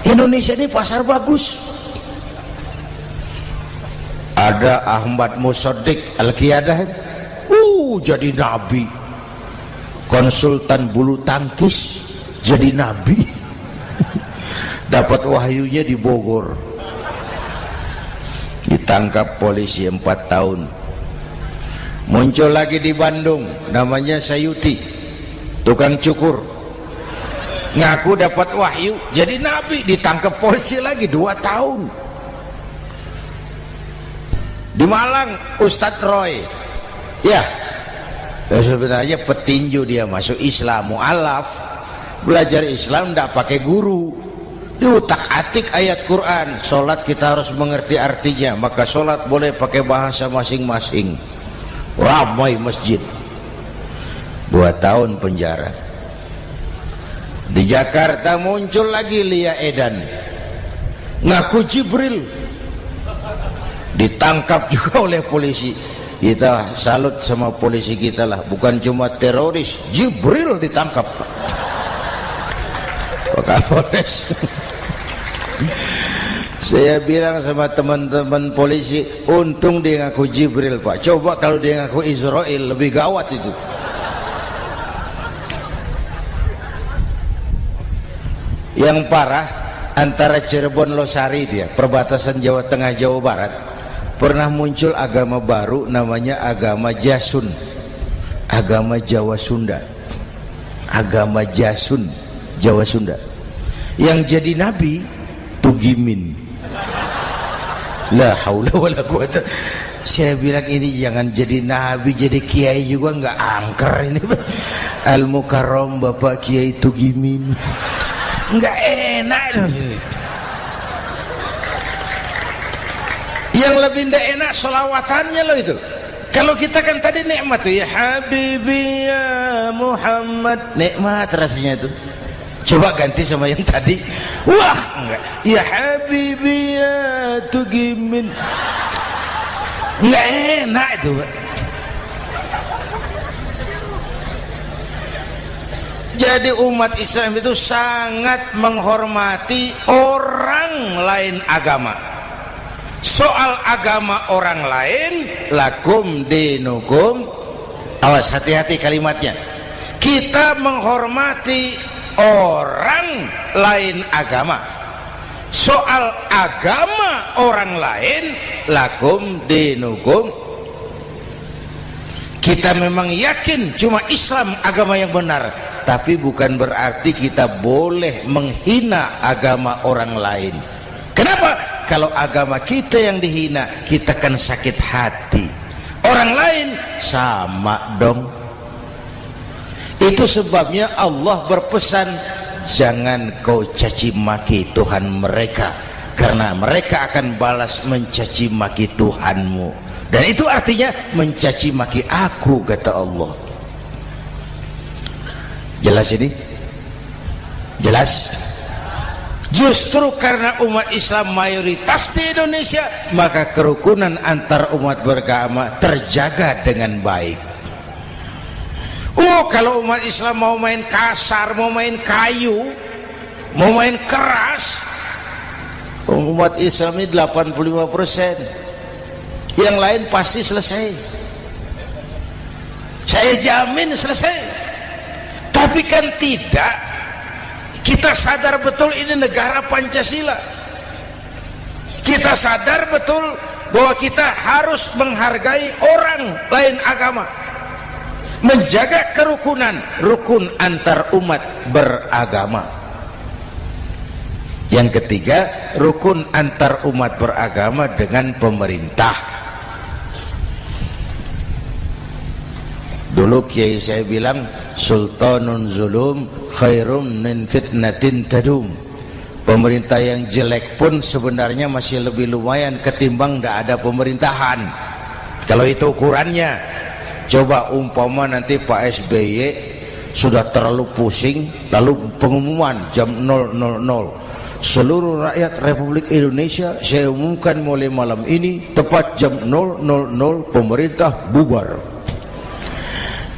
Indonesia ini pasar bagus. Ada Ahmad Musaddiq Al-Qiyadah, jadi nabi. Konsultan bulu tangkis jadi nabi. Dapat wahyunya di Bogor, ditangkap polisi 4 tahun. Muncul lagi di Bandung, namanya Sayuti, tukang cukur, ngaku dapat wahyu jadi nabi, ditangkap polisi lagi 2 tahun. Di Malang Ustadz Roy, ya sebenarnya petinju, dia masuk Islam, mu'alaf, belajar Islam tidak pakai guru, diutak-atik ayat Quran. Sholat kita harus mengerti artinya, maka sholat boleh pakai bahasa masing-masing. Ramai masjid. 2 tahun penjara. Di Jakarta muncul lagi Lia Edan, ngaku Jibril, ditangkap juga oleh polisi. Kita salut sama polisi kita lah, bukan cuma teroris, Jibril ditangkap Pak Kapolres. Saya bilang sama teman-teman polisi, untung dia ngaku Jibril, Pak. Coba kalau dia ngaku Israel, lebih gawat itu. Yang parah, antara Cirebon Losari, dia perbatasan Jawa Tengah Jawa Barat, pernah muncul agama baru namanya agama Jasun, agama Jawa Sunda, agama Jasun Jawa Sunda. Yang jadi nabi Tugimin. La haula wala quwata. Saya bilang ini jangan jadi nabi, jadi kiai juga nggak angker ini. Al Mukarram Bapak Kiai Tugimin, nggak enak. Yang lebih ndak enak selawatannya loh itu. Kalau kita kan tadi nikmat tuh, ya Habibi ya Muhammad, nikmat rasanya itu. Coba ganti sama yang tadi, wah enggak, ya Habibi ya Tugimin, enggak enak itu, Pak. Jadi umat Islam itu sangat menghormati orang lain agama. Soal agama orang lain, lakum dinukum, awas hati-hati kalimatnya. Kita menghormati orang lain agama. Soal agama orang lain, lakum dinukum. Kita memang yakin cuma Islam agama yang benar, tapi bukan berarti kita boleh menghina agama orang lain. Kenapa? Kalau agama kita yang dihina, kita kan sakit hati. Orang lain sama dong. Itu sebabnya Allah berpesan, jangan kau caci maki Tuhan mereka, karena mereka akan balas mencaci maki Tuhanmu. Dan itu artinya mencaci maki aku, kata Allah. Jelas ini? Jelas? Justru karena umat Islam mayoritas di Indonesia, maka kerukunan antar umat beragama terjaga dengan baik. Kalau umat Islam mau main kasar, mau main kayu, mau main keras, umat Islam ini 85%, yang lain pasti selesai. Saya jamin selesai. Tapi kan tidak. Kita sadar betul ini negara Pancasila. Kita sadar betul bahwa kita harus menghargai orang lain agama, menjaga kerukunan, rukun antar umat beragama. Yang ketiga, rukun antar umat beragama dengan pemerintah. Dulu kiai saya bilang, sultanun zulum khairum min fitnatin tadum. Pemerintah yang jelek pun sebenarnya masih lebih lumayan ketimbang tidak ada pemerintahan. Kalau itu ukurannya. Coba umpama nanti Pak SBY sudah terlalu pusing, lalu pengumuman jam 000, seluruh rakyat Republik Indonesia saya umumkan mulai malam ini tepat jam 000 pemerintah bubar.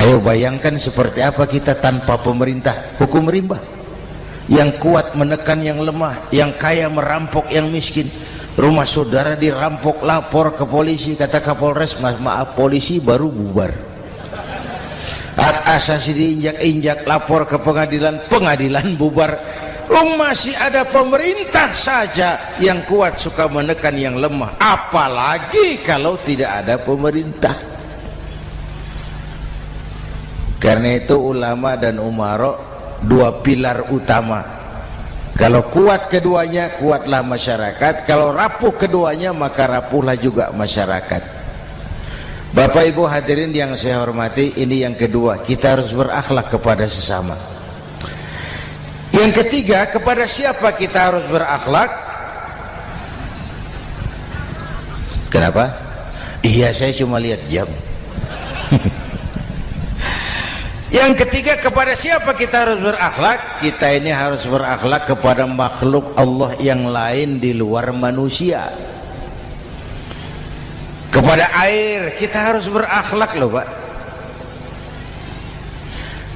Ayo bayangkan seperti apa kita tanpa pemerintah. Hukum rimba, yang kuat menekan yang lemah, yang kaya merampok yang miskin. Rumah saudara dirampok, lapor ke polisi, kata Kapolres, maaf polisi baru bubar. Hak asasi diinjak-injak, lapor ke pengadilan, pengadilan bubar. Masih ada pemerintah saja yang kuat suka menekan yang lemah, apalagi kalau tidak ada pemerintah. Karena itu ulama dan umarok dua pilar utama. Kalau kuat keduanya, kuatlah masyarakat. Kalau rapuh keduanya, maka rapuhlah juga masyarakat. Bapak Ibu hadirin yang saya hormati, ini yang kedua, kita harus berakhlak kepada sesama. Yang ketiga, kepada siapa kita harus berakhlak? Kenapa? Iya, saya cuma lihat jam. Yang ketiga, kepada siapa kita harus berakhlak? Kita ini harus berakhlak kepada makhluk Allah yang lain di luar manusia. Kepada air kita harus berakhlak loh Pak.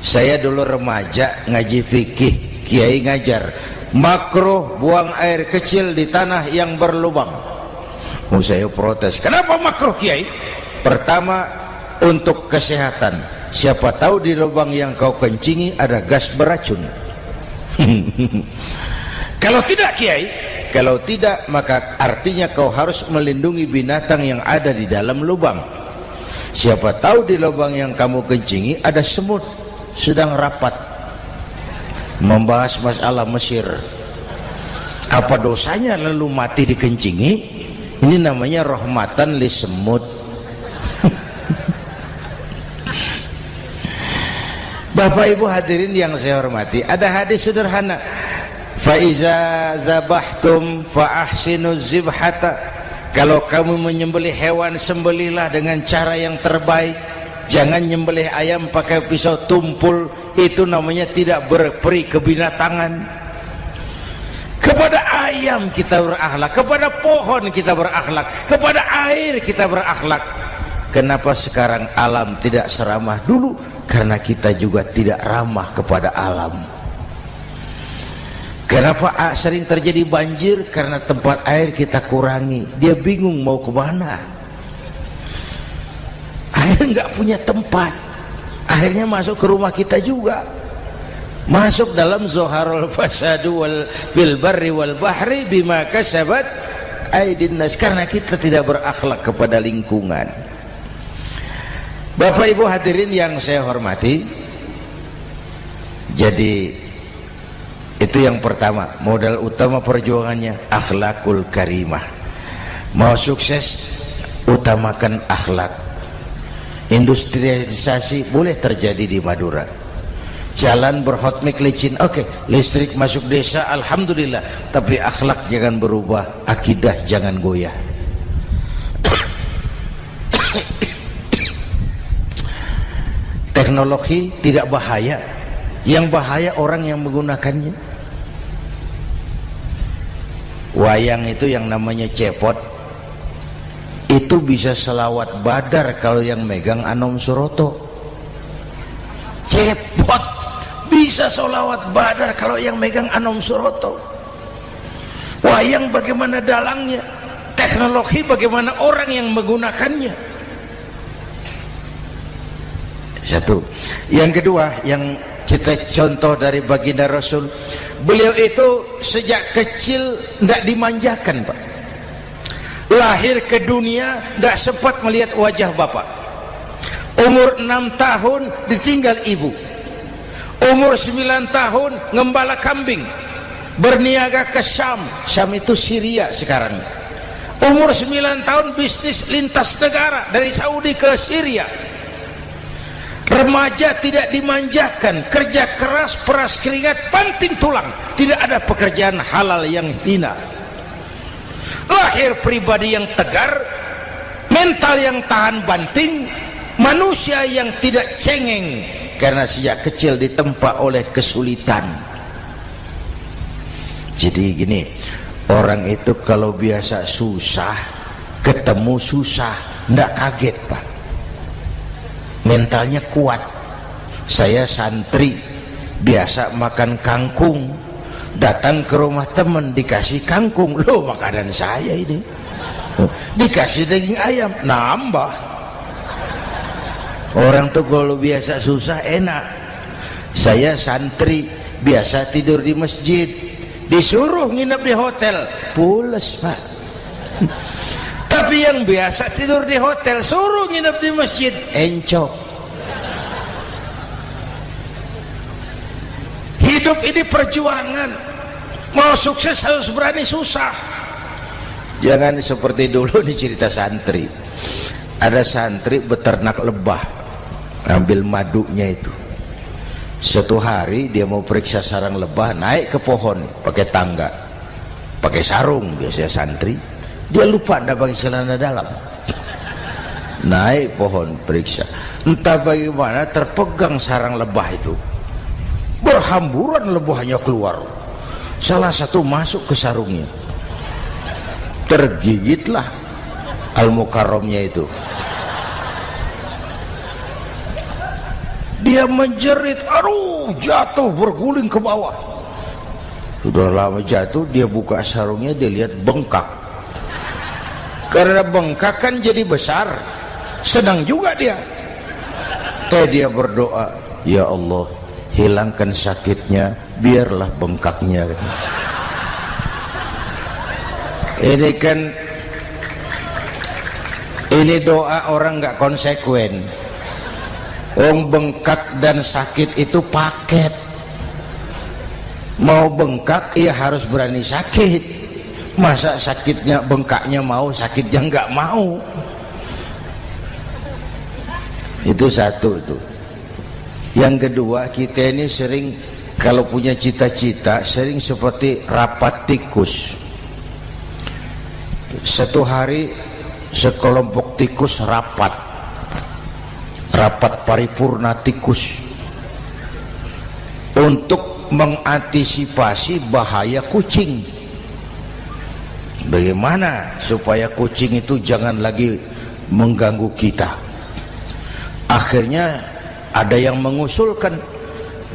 Saya dulu remaja ngaji fikih, kiai ngajar makruh buang air kecil di tanah yang berlubang. Saya protes, kenapa makruh kiai? Pertama, untuk kesehatan. Siapa tahu di lubang yang kau kencingi ada gas beracun. Kalau tidak kiai, kalau tidak maka artinya kau harus melindungi binatang yang ada di dalam lubang. Siapa tahu di lubang yang kamu kencingi ada semut sedang rapat membahas masalah Mesir. Apa dosanya lalu mati dikencingi? Ini namanya rahmatan li semut. Bapak Ibu hadirin yang saya hormati, ada hadis sederhana, fa iza zabahtum fa ahsinu zibhata. Kalau kamu menyembelih hewan, sembelihlah dengan cara yang terbaik. Jangan nyembelih ayam pakai pisau tumpul, itu namanya tidak berperi kebinatangan. Kepada ayam kita berakhlak, kepada pohon kita berakhlak, kepada air kita berakhlak. Kenapa sekarang alam tidak seramah dulu? Karena kita juga tidak ramah kepada alam. Kenapa sering terjadi banjir? Karena tempat air kita kurangi. Dia bingung mau kemana. Air nggak punya tempat. Akhirnya masuk ke rumah kita juga. Masuk dalam zoharul fasadu bil barri wal bahri bima kasabat aydin nas. Karena kita tidak berakhlak kepada lingkungan. Bapak Ibu hadirin yang saya hormati, jadi itu yang pertama, modal utama perjuangannya akhlakul karimah. Mau sukses, utamakan akhlak. Industrialisasi boleh terjadi di Madura, jalan berhotmik licin, oke. Listrik masuk desa, alhamdulillah. Tapi akhlak jangan berubah, akidah jangan goyah. Teknologi tidak bahaya, yang bahaya orang yang menggunakannya. Wayang itu yang namanya cepot itu bisa selawat badar kalau yang megang Anom Suroto. Cepot bisa selawat badar kalau yang megang Anom Suroto. Wayang bagaimana dalangnya, teknologi bagaimana orang yang menggunakannya. Satu. Yang kedua, yang kita contoh dari baginda Rasul, beliau itu sejak kecil tidak dimanjakan, Pak. Lahir ke dunia tidak sempat melihat wajah bapak. Umur 6 tahun ditinggal ibu. Umur 9 tahun ngembala kambing, berniaga ke Syam. Syam itu Syria sekarang. Umur 9 tahun bisnis lintas negara dari Saudi ke Syria. Remaja tidak dimanjakan, kerja keras, peras keringat, banting tulang, tidak ada pekerjaan halal yang hina. Lahir pribadi yang tegar, mental yang tahan banting, manusia yang tidak cengeng karena sejak kecil ditempa oleh kesulitan. Jadi gini, orang itu kalau biasa susah, ketemu susah, ndak kaget, Pak. Mentalnya kuat. Saya santri biasa makan kangkung, datang ke rumah teman dikasih kangkung, loh makanan saya ini, dikasih daging ayam, nambah. Orang tuh kalau biasa susah enak. Saya santri biasa tidur di masjid, disuruh nginep di hotel, pules, Pak. Tapi yang biasa tidur di hotel suruh nginep di masjid, encok. Hidup ini perjuangan. Mau sukses harus berani susah. Jangan seperti dulu nih cerita santri. Ada santri beternak lebah, ambil madunya itu. Satu hari dia mau periksa sarang lebah, naik ke pohon pakai tangga, pakai sarung biasanya santri. Dia lupa ada pakai celana dalam. Naik pohon periksa, entah bagaimana terpegang sarang lebah itu. Berhamburan lebahnya keluar. Salah satu masuk ke sarungnya. Tergigitlah Al-Mukarramnya itu. Dia menjerit, aduh, jatuh berguling ke bawah. Sudah lama jatuh, dia buka sarungnya, dia lihat bengkak. Karena bengkak kan jadi besar, senang juga dia. Dia berdoa, ya Allah, hilangkan sakitnya, biarlah bengkaknya. Ini kan, ini doa orang nggak konsekuen. Bengkak dan sakit itu paket. Mau bengkak ya harus berani sakit. Masa sakitnya bengkaknya mau, sakitnya nggak mau. Itu satu itu. Yang kedua, kita ini sering kalau punya cita-cita sering seperti rapat tikus. Satu hari sekelompok tikus rapat paripurna tikus untuk mengantisipasi bahaya kucing. Bagaimana supaya kucing itu jangan lagi mengganggu kita? Akhirnya ada yang mengusulkan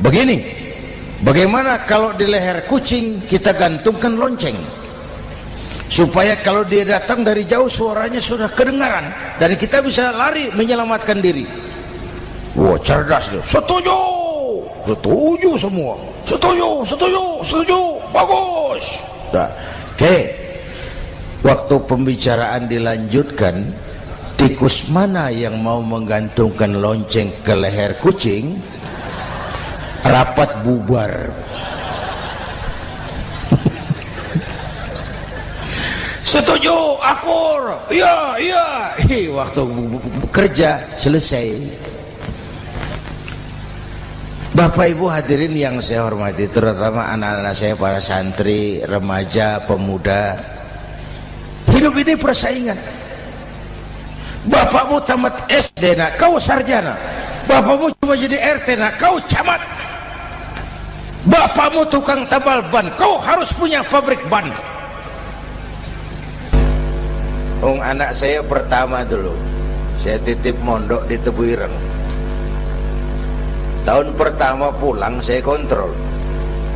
begini, bagaimana kalau di leher kucing kita gantungkan lonceng, supaya kalau dia datang dari jauh suaranya sudah kedengaran dan kita bisa lari menyelamatkan diri. Wah, cerdas dia. Setuju, setuju semua. Setuju, bagus. Nah, oke. Waktu pembicaraan dilanjutkan, tikus mana yang mau menggantungkan lonceng ke leher kucing? Rapat bubar. Setuju, akur. Iya. Waktu kerja selesai. Bapak Ibu hadirin yang saya hormati, terutama anak-anak saya, para santri, remaja, pemuda. Hidup ini persaingan. Bapakmu tamat SD, nak, kau sarjana. Bapakmu cuma jadi RT, nak, kau camat. Bapakmu tukang tambal ban, kau harus punya pabrik ban. Anak saya pertama dulu saya titip mondok di Tebu Ireng. Tahun pertama pulang saya kontrol,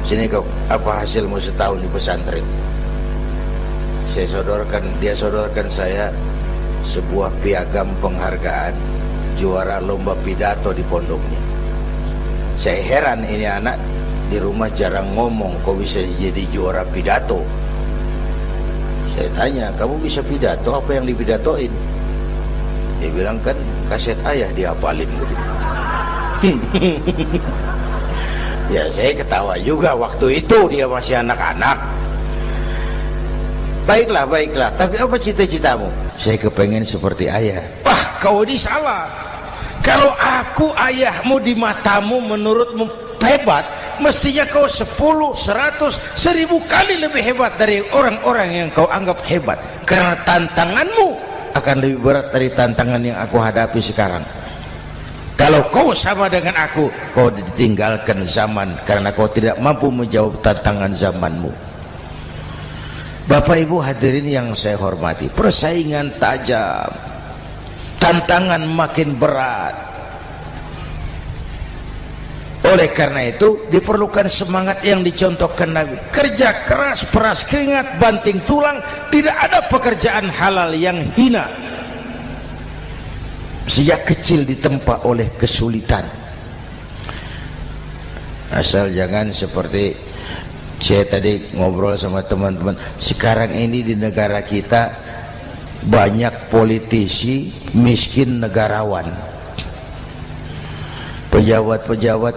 sini kau, apa hasilmu setahun di pesantren? Dia sodorkan saya sebuah piagam penghargaan juara lomba pidato di pondoknya. Saya heran, ini anak di rumah jarang ngomong, kok bisa jadi juara pidato? Saya tanya, kamu bisa pidato, apa yang dipidatoin? Dia bilang, kan kaset ayah dihafalin gitu. Ya saya ketawa juga, waktu itu dia masih anak-anak. Baiklah, tapi apa cita-citamu? Saya kepengen seperti ayah. Wah, kau ini salah. Kalau aku ayahmu di matamu menurutmu hebat, mestinya kau 10, 100, 1000 kali lebih hebat dari orang-orang yang kau anggap hebat. Karena tantanganmu akan lebih berat dari tantangan yang aku hadapi sekarang. Kalau kau sama dengan aku, kau ditinggalkan zaman karena kau tidak mampu menjawab tantangan zamanmu. Bapak Ibu hadirin yang saya hormati, persaingan tajam, tantangan makin berat. Oleh karena itu diperlukan semangat yang dicontohkan Nabi. Kerja keras, peras keringat, banting tulang. Tidak ada pekerjaan halal yang hina. Sejak kecil ditempa oleh kesulitan. Asal jangan seperti saya tadi ngobrol sama teman-teman, sekarang ini di negara kita banyak politisi miskin negarawan. Pejabat-pejabat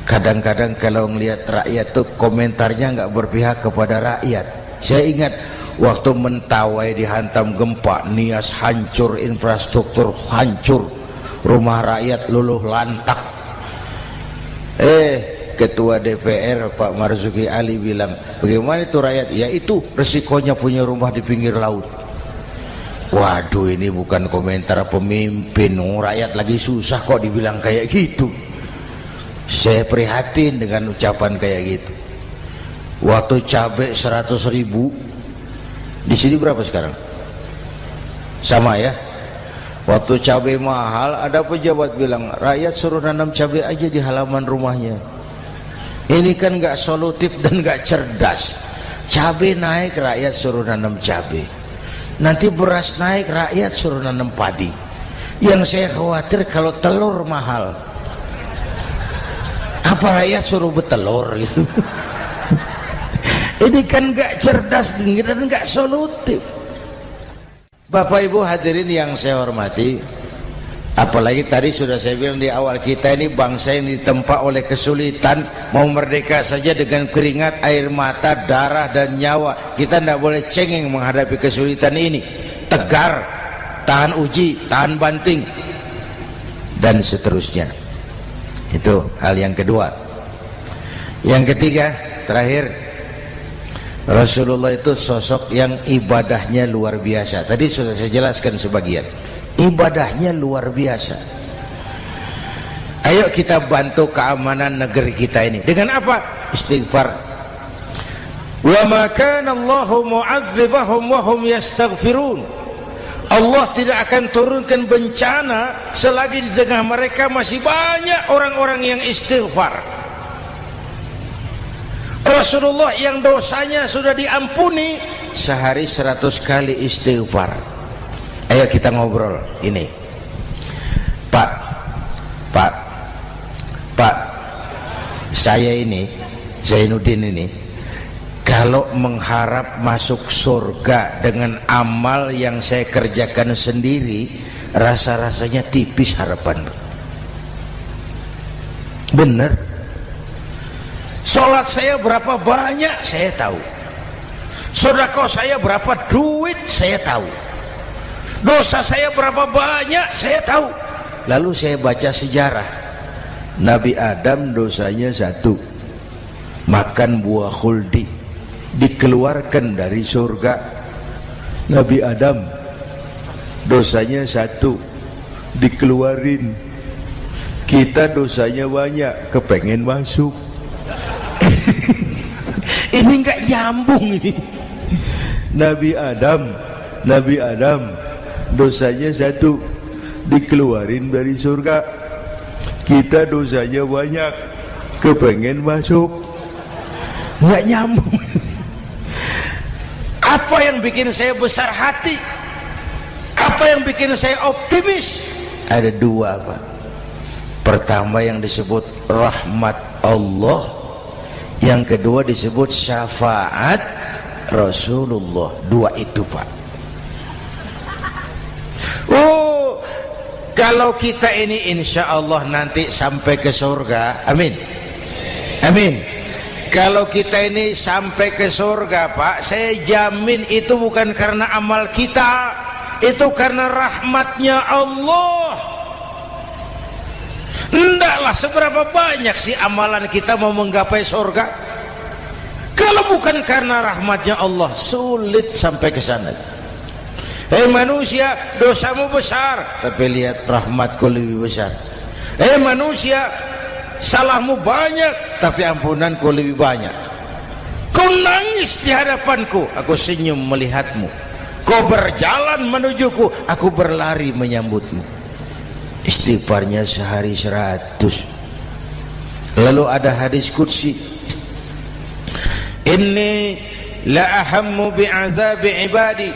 kadang-kadang kalau ngelihat rakyat tuh komentarnya nggak berpihak kepada rakyat. Saya ingat waktu Mentawai dihantam gempa, Nias hancur, infrastruktur hancur, rumah rakyat luluh lantak. Ketua DPR Pak Marzuki Ali bilang, bagaimana itu rakyat? Ya itu resikonya punya rumah di pinggir laut. Waduh, ini bukan komentar pemimpin, rakyat lagi susah kok dibilang kayak gitu. Saya prihatin dengan ucapan kayak gitu. Waktu cabai 100.000, di sini berapa sekarang? Sama ya. Waktu cabai mahal, ada pejabat bilang, rakyat suruh nanam cabai aja di halaman rumahnya. Ini kan gak solutif dan gak cerdas. Cabai naik, rakyat suruh nanam cabai. Nanti beras naik, rakyat suruh nanam padi. Yang saya khawatir kalau telur mahal, apa rakyat suruh betelur gitu? Ini kan gak cerdas dan gak solutif. Bapak Ibu hadirin yang saya hormati, apalagi tadi sudah saya bilang di awal, kita ini bangsa yang ditempa oleh kesulitan. Mau merdeka saja dengan keringat, air mata, darah dan nyawa. Kita tidak boleh cengeng menghadapi kesulitan ini. Tegar, tahan uji, tahan banting, dan seterusnya. Itu hal yang kedua. Yang ketiga, terakhir, Rasulullah itu sosok yang ibadahnya luar biasa. Tadi sudah saya jelaskan sebagian. Ibadahnya luar biasa. Ayo kita bantu keamanan negeri kita ini. Dengan apa? Istighfar. Wa ma kana Allahu mu'adzibahum wa hum yastaghfirun. Allah tidak akan turunkan bencana selagi di tengah mereka masih banyak orang-orang yang istighfar. Rasulullah yang dosanya sudah diampuni sehari 100 kali istighfar. Ayo kita ngobrol ini. Pak, saya ini Zainuddin ini, kalau mengharap masuk surga dengan amal yang saya kerjakan sendiri, rasa-rasanya tipis harapan. Bener. Sholat saya berapa banyak saya tahu. Sedekah saya berapa duit saya tahu. Dosa saya berapa banyak saya tahu. Lalu saya baca sejarah. Nabi Adam dosanya 1, makan buah khuldi, dikeluarkan dari surga. Nabi Adam dosanya 1, dikeluarin. Kita dosanya banyak, kepengen masuk. Ini enggak nyambung ini. Nabi Adam Nabi Adam dosanya satu, dikeluarin dari surga. Kita dosanya banyak, kepengen masuk, nggak nyambung. Apa yang bikin saya besar hati? Apa yang bikin saya optimis? Ada dua, Pak. Pertama yang disebut rahmat Allah, yang kedua disebut syafaat Rasulullah. Dua itu, Pak. Oh, kalau kita ini insya Allah nanti sampai ke surga, amin, amin. Kalau kita ini sampai ke surga, Pak, saya jamin itu bukan karena amal kita, itu karena rahmatnya Allah. Hendaklah seberapa banyak sih amalan kita mau menggapai surga? Kalau bukan karena rahmatnya Allah, sulit sampai ke sana. Hei manusia, dosamu besar, tapi lihat rahmatku lebih besar. Hei manusia, salahmu banyak, tapi ampunanku lebih banyak. Kau nangis di hadapanku, aku senyum melihatmu. Kau berjalan menujuku, aku berlari menyambutmu. Istighfarnya sehari 100. Lalu ada hadis qudsi, inni la ahammu bi'adzabi ibadi.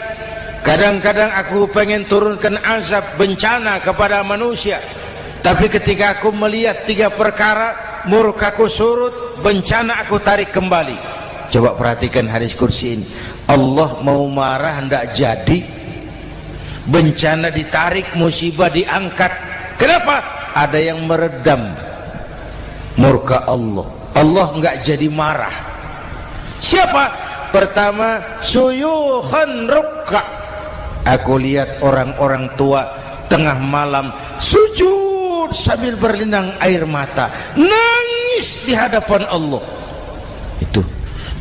Kadang-kadang aku pengen turunkan azab bencana kepada manusia, tapi ketika aku melihat 3 perkara, murkaku surut, bencana aku tarik kembali. Coba perhatikan hadis qudsi ini. Allah mau marah hendak jadi, bencana ditarik, musibah diangkat. Kenapa? Ada yang meredam murka Allah. Allah enggak jadi marah. Siapa? Pertama, suyukhan rukka. Aku lihat orang-orang tua tengah malam sujud sambil berlinang air mata, nangis di hadapan Allah. Itu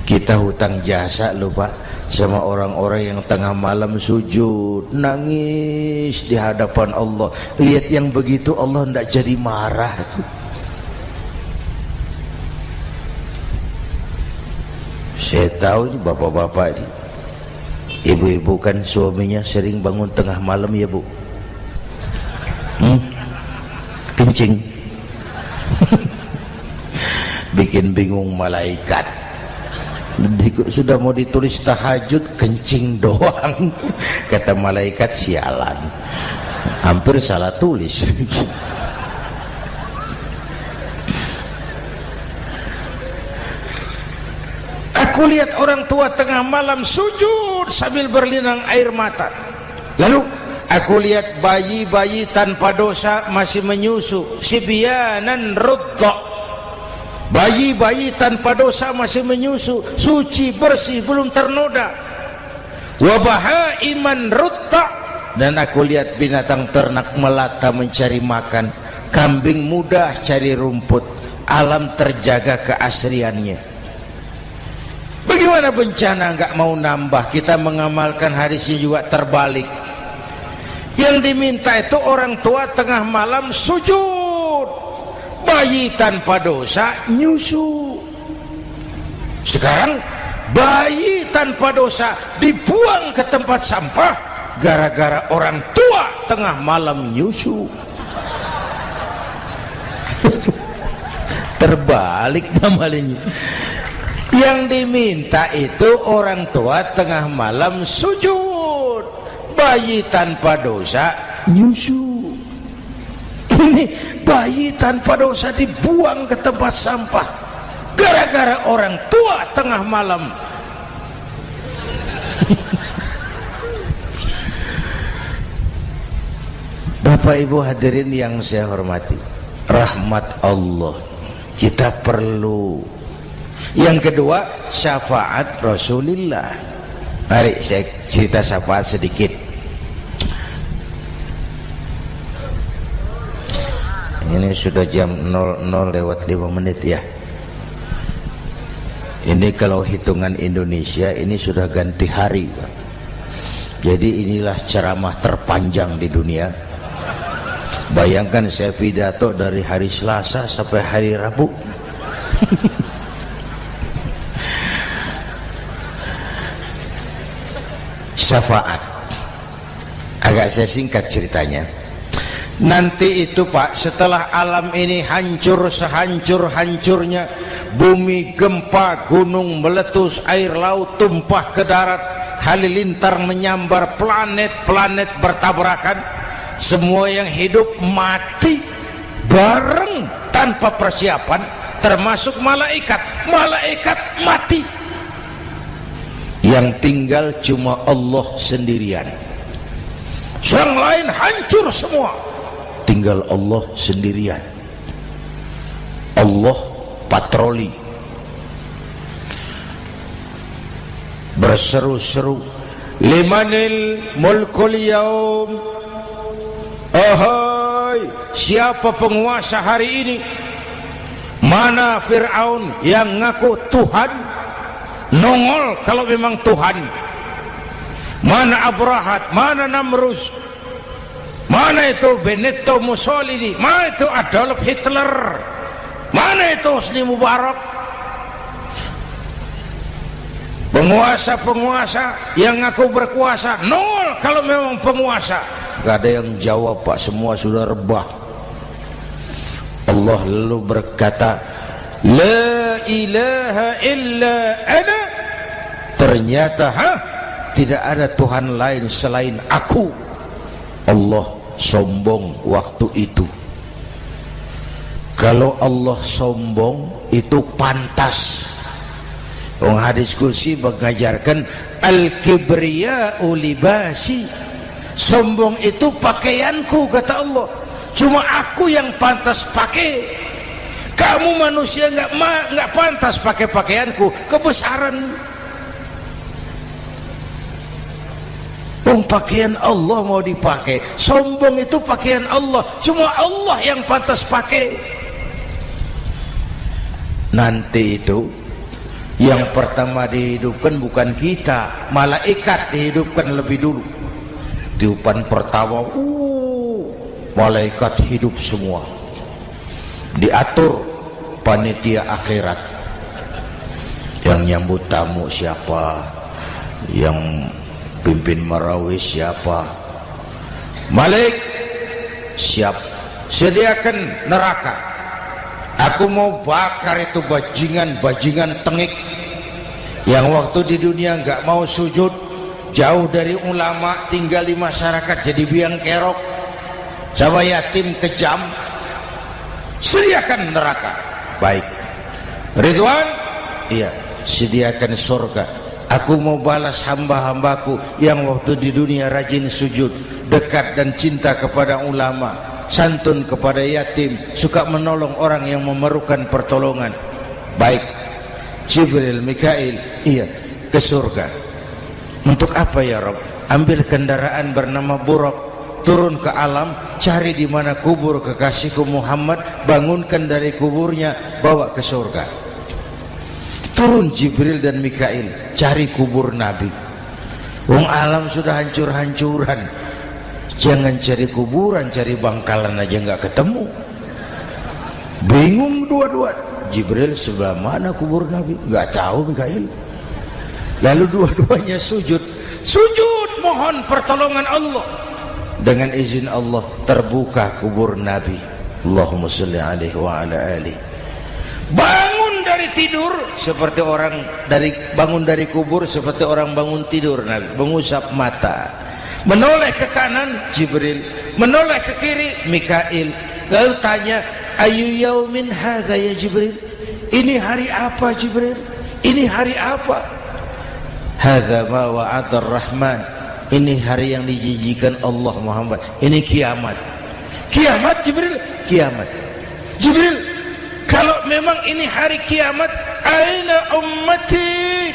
kita hutang jasa loh, Pak, sama orang-orang yang tengah malam sujud nangis di hadapan Allah. Lihat yang begitu Allah tidak jadi marah. Saya tahu bapak-bapak ini, ibu-ibu kan suaminya sering bangun tengah malam ya Bu, kencing. Bikin bingung malaikat. Sudah mau ditulis tahajud, kencing doang. Kata malaikat, sialan, hampir salah tulis. Aku lihat orang tua tengah malam sujud sambil berlinang air mata. Lalu aku lihat bayi-bayi tanpa dosa masih menyusu, sibyanan rudda. Bayi-bayi tanpa dosa masih menyusu, suci, bersih, belum ternoda. Wabahaiman rutta. Dan aku lihat binatang ternak melata mencari makan, kambing mudah cari rumput. Alam terjaga keasriannya. Bagaimana bencana enggak mau nambah? Kita mengamalkan hadisnya juga terbalik. Yang diminta itu orang tua tengah malam sujud, bayi tanpa dosa nyusu. Sekarang bayi tanpa dosa dibuang ke tempat sampah gara-gara orang tua tengah malam nyusu. Terbalik namanya. Yang diminta itu orang tua tengah malam sujud, bayi tanpa dosa nyusu. Ini bayi tanpa dosa dibuang ke tempat sampah gara-gara orang tua tengah malam. Bapak Ibu hadirin yang saya hormati, rahmat Allah kita perlu. Yang kedua, syafaat Rasulullah. Mari saya cerita syafaat sedikit. Ini sudah jam 00:05 ya. Ini kalau hitungan Indonesia ini sudah ganti hari. Jadi inilah ceramah terpanjang di dunia. Bayangkan saya pidato dari hari Selasa sampai hari Rabu. Syafaat. Agak saya singkat ceritanya. Nanti itu Pak, setelah alam ini hancur sehancur-hancurnya, bumi gempa, gunung meletus, air laut tumpah ke darat, halilintar menyambar, planet-planet bertabrakan, semua yang hidup mati bareng tanpa persiapan, termasuk malaikat. Malaikat mati, yang tinggal cuma Allah sendirian. Yang lain hancur semua, tinggal Allah sendirian. Allah patroli, berseru-seru, limanil mulkul yaum, ahai, siapa penguasa hari ini? Mana Fir'aun yang ngaku Tuhan? Nongol kalau memang Tuhan. Mana Abrahat, mana Namrus, mana itu Benito Mussolini, mana itu Adolf Hitler, mana itu Hosni Mubarak? Penguasa-penguasa yang ngaku berkuasa, nol kalau memang penguasa. Gak ada yang jawab Pak, semua sudah rebah. Allah lalu berkata, la ilaha illa ana. Ternyata tidak ada Tuhan lain selain aku. Allah sombong waktu itu. Kalau Allah sombong itu pantas. Hadis qudsi mengajarkan al-kibriya'u libasi, sombong itu pakaianku, kata Allah. Cuma aku yang pantas pakai. Kamu manusia nggak pantas pakai pakaianku, kebesaran. Pakaian Allah mau dipakai, sombong itu pakaian Allah, cuma Allah yang pantas pakai. Nanti itu yang pertama dihidupkan bukan kita, malaikat dihidupkan lebih dulu. Tiupan pertama, malaikat hidup semua, diatur panitia akhirat. Yang nyambut tamu siapa, yang pimpin marawis siapa, Malik siap, sediakan neraka. Aku mau bakar itu bajingan tengik yang waktu di dunia nggak mau sujud, jauh dari ulama, tinggal di masyarakat jadi biang kerok, sama yatim kejam. Sediakan neraka. Baik Ridwan, iya, sediakan surga. Aku mau balas hamba-hambaku yang waktu di dunia rajin sujud, dekat dan cinta kepada ulama, santun kepada yatim, suka menolong orang yang memerlukan pertolongan. Baik Jibril, Mikail, iya, ke surga. Untuk apa ya Rob? Ambil kendaraan bernama Buraq, turun ke alam, cari di mana kubur kekasihku Muhammad, bangunkan dari kuburnya, bawa ke surga. Turun Jibril dan Mikail, cari kubur Nabi. Wong alam sudah hancur-hancuran, jangan cari kuburan, cari bangkalan aja nggak ketemu. Bingung dua-dua. Jibril, sebelah mana kubur Nabi? Nggak tahu Mikail. Lalu dua-duanya sujud mohon pertolongan Allah. Dengan izin Allah terbuka kubur Nabi. Allahumma sholli alaihi wa ala alihi. Bangun dari tidur seperti orang bangun dari kubur seperti orang bangun tidur. Nabi mengusap mata, menoleh ke kanan Jibril, menoleh ke kiri Mikail. Lalu tanya, ayu yaumin hadza ya Jibril? Ini hari apa Jibril? Ini hari apa? Hadza ma wa'ada ar-Rahman. Ini hari yang dijanjikan Allah Muhammad. Ini kiamat. Kiamat Jibril? Kiamat. Jibril, kalau memang ini hari kiamat, aina ummati?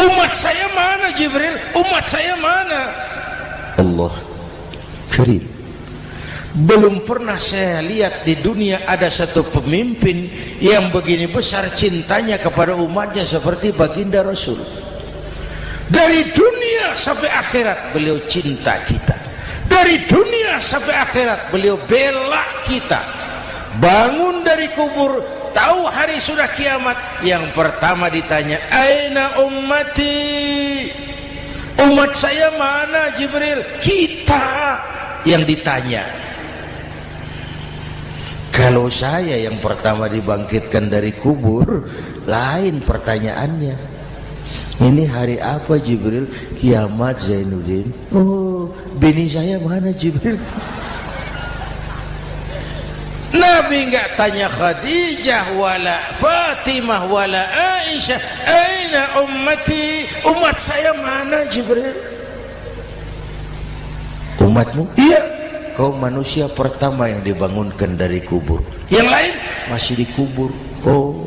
Umat saya mana Jibril? Umat saya mana? Allah karim. Belum pernah saya lihat di dunia ada satu pemimpin yang begini besar cintanya kepada umatnya seperti baginda Rasul. Dari dunia sampai akhirat beliau cinta kita. Dari dunia sampai akhirat beliau bela kita. Bangun dari kubur, tahu hari sudah kiamat, yang pertama ditanya, aina ummati? Umat saya mana Jibril? Kita yang ditanya. Kalau saya yang pertama dibangkitkan dari kubur, lain pertanyaannya. Ini hari apa Jibril? Kiamat Zainuddin. Oh, bini saya mana Jibril? Nabi enggak tanya Khadijah wala Fatimah wala Aisyah, aina ummati? Umat saya mana Jibril? Umatmu? Iya. Kau manusia pertama yang dibangunkan dari kubur. Yang lain masih dikubur. Oh.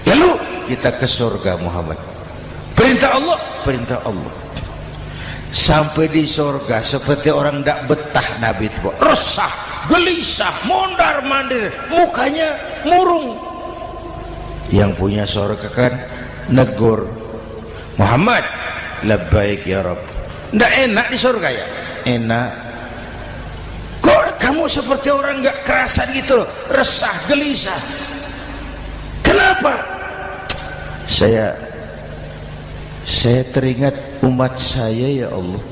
Lalu kita ke surga Muhammad. Perintah Allah, perintah Allah. Sampai di surga seperti orang tidak betah Nabi itu, resah, gelisah, mondar mandir, mukanya murung. Yang punya surga kan negur, Muhammad, labbaik ya Rabb. Tidak enak di surga ya? Enak. Kok kamu seperti orang nggak kerasan gitu loh, resah, gelisah. Kenapa? Saya teringat umat saya ya Allah.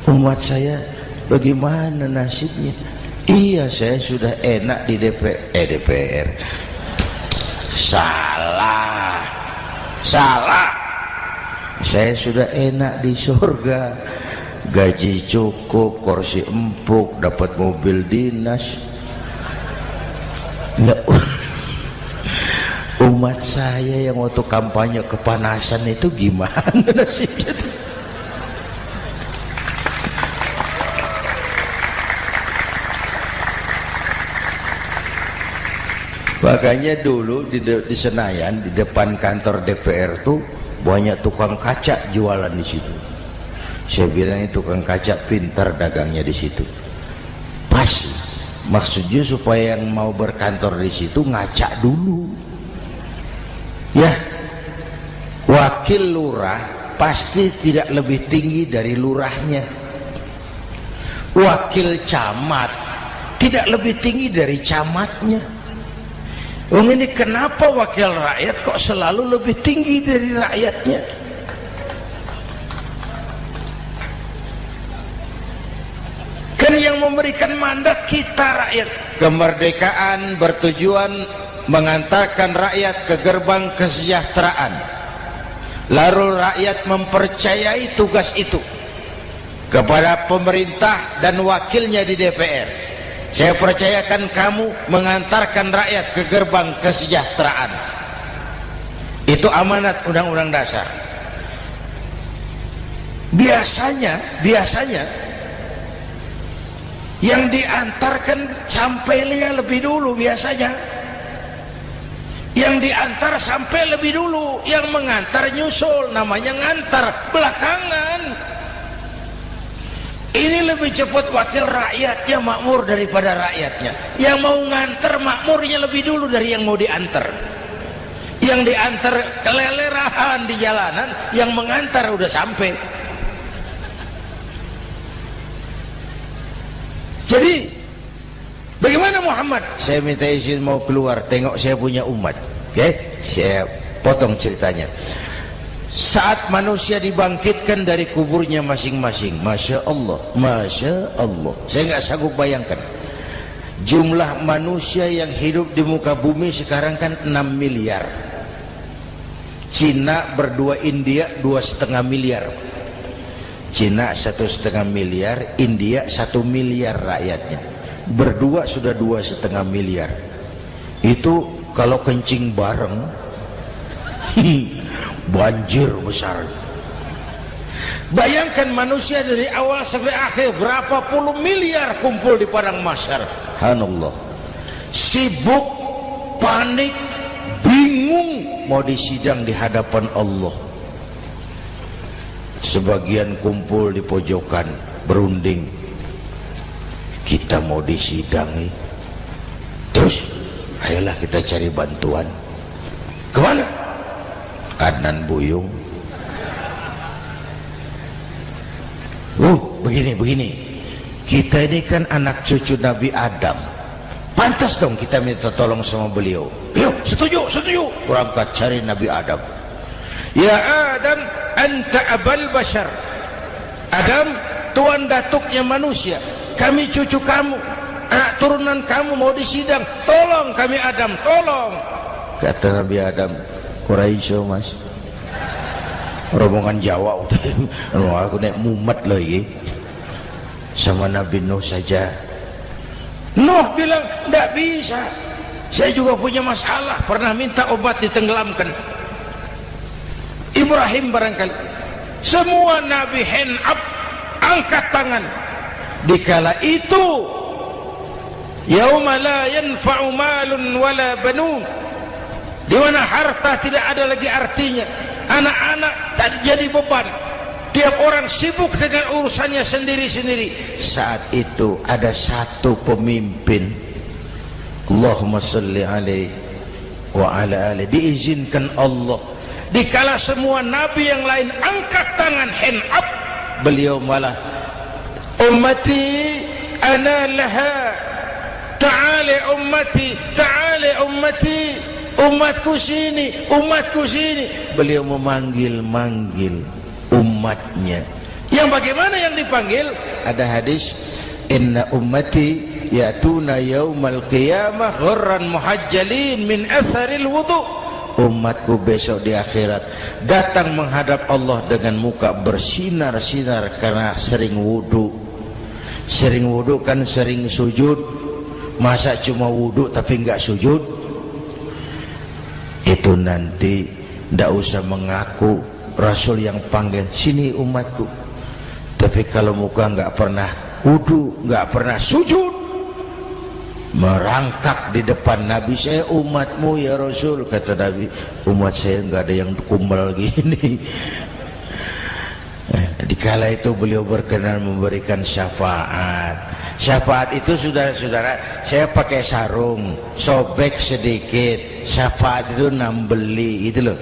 Umat saya bagaimana nasibnya? Iya, saya sudah enak di DPR. Salah. Saya sudah enak di surga. Gaji cukup, kursi empuk, dapat mobil dinas. Nggak. Umat saya yang waktu kampanye kepanasan itu gimana nasibnya? Makanya dulu di Senayan, di depan kantor DPR tuh banyak tukang kaca jualan di situ. Saya bilang itu tukang kaca pintar dagangnya di situ. Pas, maksudnya supaya yang mau berkantor di situ ngaca dulu. Ya, wakil lurah pasti tidak lebih tinggi dari lurahnya. Wakil camat tidak lebih tinggi dari camatnya. Oh, ini kenapa wakil rakyat kok selalu lebih tinggi dari rakyatnya? Kan yang memberikan mandat kita rakyat. Kemerdekaan bertujuan mengantarkan rakyat ke gerbang kesejahteraan. Lalu rakyat mempercayai tugas itu kepada pemerintah dan wakilnya di DPR. Saya percayakan kamu mengantarkan rakyat ke gerbang kesejahteraan. Itu amanat Undang-Undang Dasar. Biasanya yang diantarkan sampainya lebih dulu biasanya. Yang diantar sampai lebih dulu, yang mengantar nyusul, namanya ngantar belakangan. Ini lebih cepat wakil rakyatnya makmur daripada rakyatnya. Yang mau ngantar makmurnya lebih dulu dari yang mau diantar. Yang diantar kelelerahan di jalanan, yang mengantar udah sampai. Jadi bagaimana Muhammad? Saya minta izin mau keluar, tengok saya punya umat. Oke, saya potong ceritanya. Saat manusia dibangkitkan dari kuburnya masing-masing, Masya Allah, Masya Allah, saya nggak sanggup bayangkan jumlah manusia yang hidup di muka bumi sekarang kan 6 miliar. Cina berdua, India 2,5 miliar. Cina 1,5 miliar, India 1 miliar rakyatnya. Berdua sudah 2,5 miliar. Itu kalau kencing bareng banjir besar. Bayangkan manusia dari awal sampai akhir berapa puluh miliar kumpul di padang mahsyar. Subhanallah. Sibuk, panik, bingung mau disidang di hadapan Allah. Sebagian kumpul di pojokan berunding, kita mau disidangi. Terus ayolah kita cari bantuan. Kemana? Adnan Buyung. Begini. Kita ini kan anak cucu Nabi Adam. Pantas dong kita minta tolong sama beliau. Yuk, setuju. Berangkat cari Nabi Adam. Ya Adam, anta abal bashar. Adam, tuan datuknya manusia, kami cucu kamu, anak turunan kamu mau disidang, tolong kami Adam, tolong. Kata Nabi Adam, Quraisy mas, rombongan Jawa udah aku naik mumet lagi sama Nabi Nuh saja. Nuh bilang tidak bisa, saya juga punya masalah, pernah minta obat ditenggelamkan. Ibrahim barangkali, semua Nabi hand up, angkat tangan. Dikala itu yauma la yanfa'u malun wala banun, di mana harta tidak ada lagi artinya, anak-anak tak jadi beban, tiap orang sibuk dengan urusannya sendiri-sendiri. Saat itu ada satu pemimpin, Allahumma salli alaihi wa ala alihi, diizinkan Allah. Dikala semua nabi yang lain angkat tangan hand up, beliau malah ummati ana laha, ta'ali ummati, ta'ali ummati, umatku sini, umatku sini. Beliau memanggil-manggil umatnya. Yang bagaimana yang dipanggil? Ada hadis, inna ummati ya'tuna yaumal qiyamah ghurran muhajjalin min atharil wudu. Umatku besok di akhirat datang menghadap Allah dengan muka bersinar-sinar karena sering wudu. Sering wudu kan sering sujud. Masa cuma wudu tapi enggak sujud? Itu nanti enggak usah mengaku Rasul yang panggil, sini umatku. Tapi kalau muka enggak pernah wudu, enggak pernah sujud, merangkak di depan Nabi, saya umatmu ya Rasul. Kata Nabi, umat saya enggak ada yang kumbal gini. Dikala itu beliau berkenan memberikan syafaat. Syafaat itu saudara-saudara, saya pakai sarung, sobek sedikit, syafaat itu nambeli itu loh.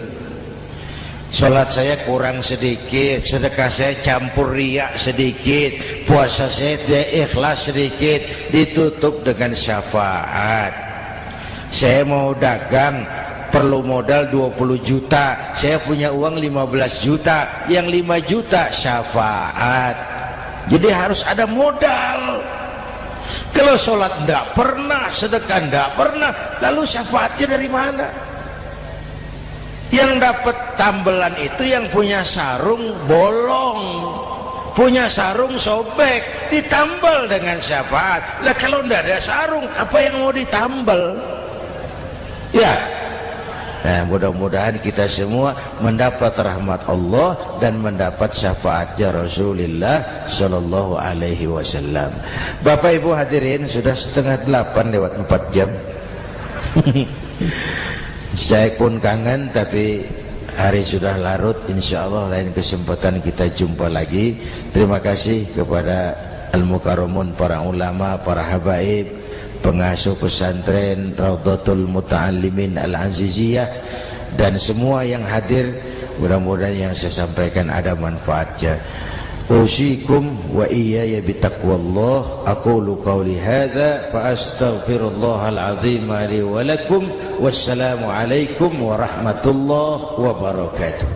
Salat saya kurang sedikit, sedekah saya campur riak sedikit, puasa saya tidak ikhlas sedikit, ditutup dengan syafaat. Saya mau dagang, perlu modal 20 juta, saya punya uang 15 juta, yang 5 juta syafaat. Jadi harus ada modal. Kalau sholat tidak pernah, sedekah tidak pernah, lalu syafaatnya dari mana? Yang dapat tambelan itu yang punya sarung bolong, punya sarung sobek, ditambal dengan syafaat. Lah kalau tidak ada sarung, apa yang mau ditambal? Ya, nah, mudah-mudahan kita semua mendapat rahmat Allah dan mendapat syafaatnya Rasulullah Sallallahu Alaihi Wasallam. Bapak Ibu hadirin, sudah 7:30 lewat 4 jam. Saya pun kangen, tapi hari sudah larut. Insya Allah lain kesempatan kita jumpa lagi. Terima kasih kepada Al-Mukarramun, para ulama, para habaib, pengasuh pesantren Raudhatul Muta'allimin Al-Aziziyah, dan semua yang hadir. Mudah-mudahan yang saya sampaikan ada manfaatnya. Usikum wa iyaya bitaqwallah. Aqulu qawli hadza fa astaghfirullahal azim li wa lakum. Wassalamu alaikum warahmatullahi wabarakatuh.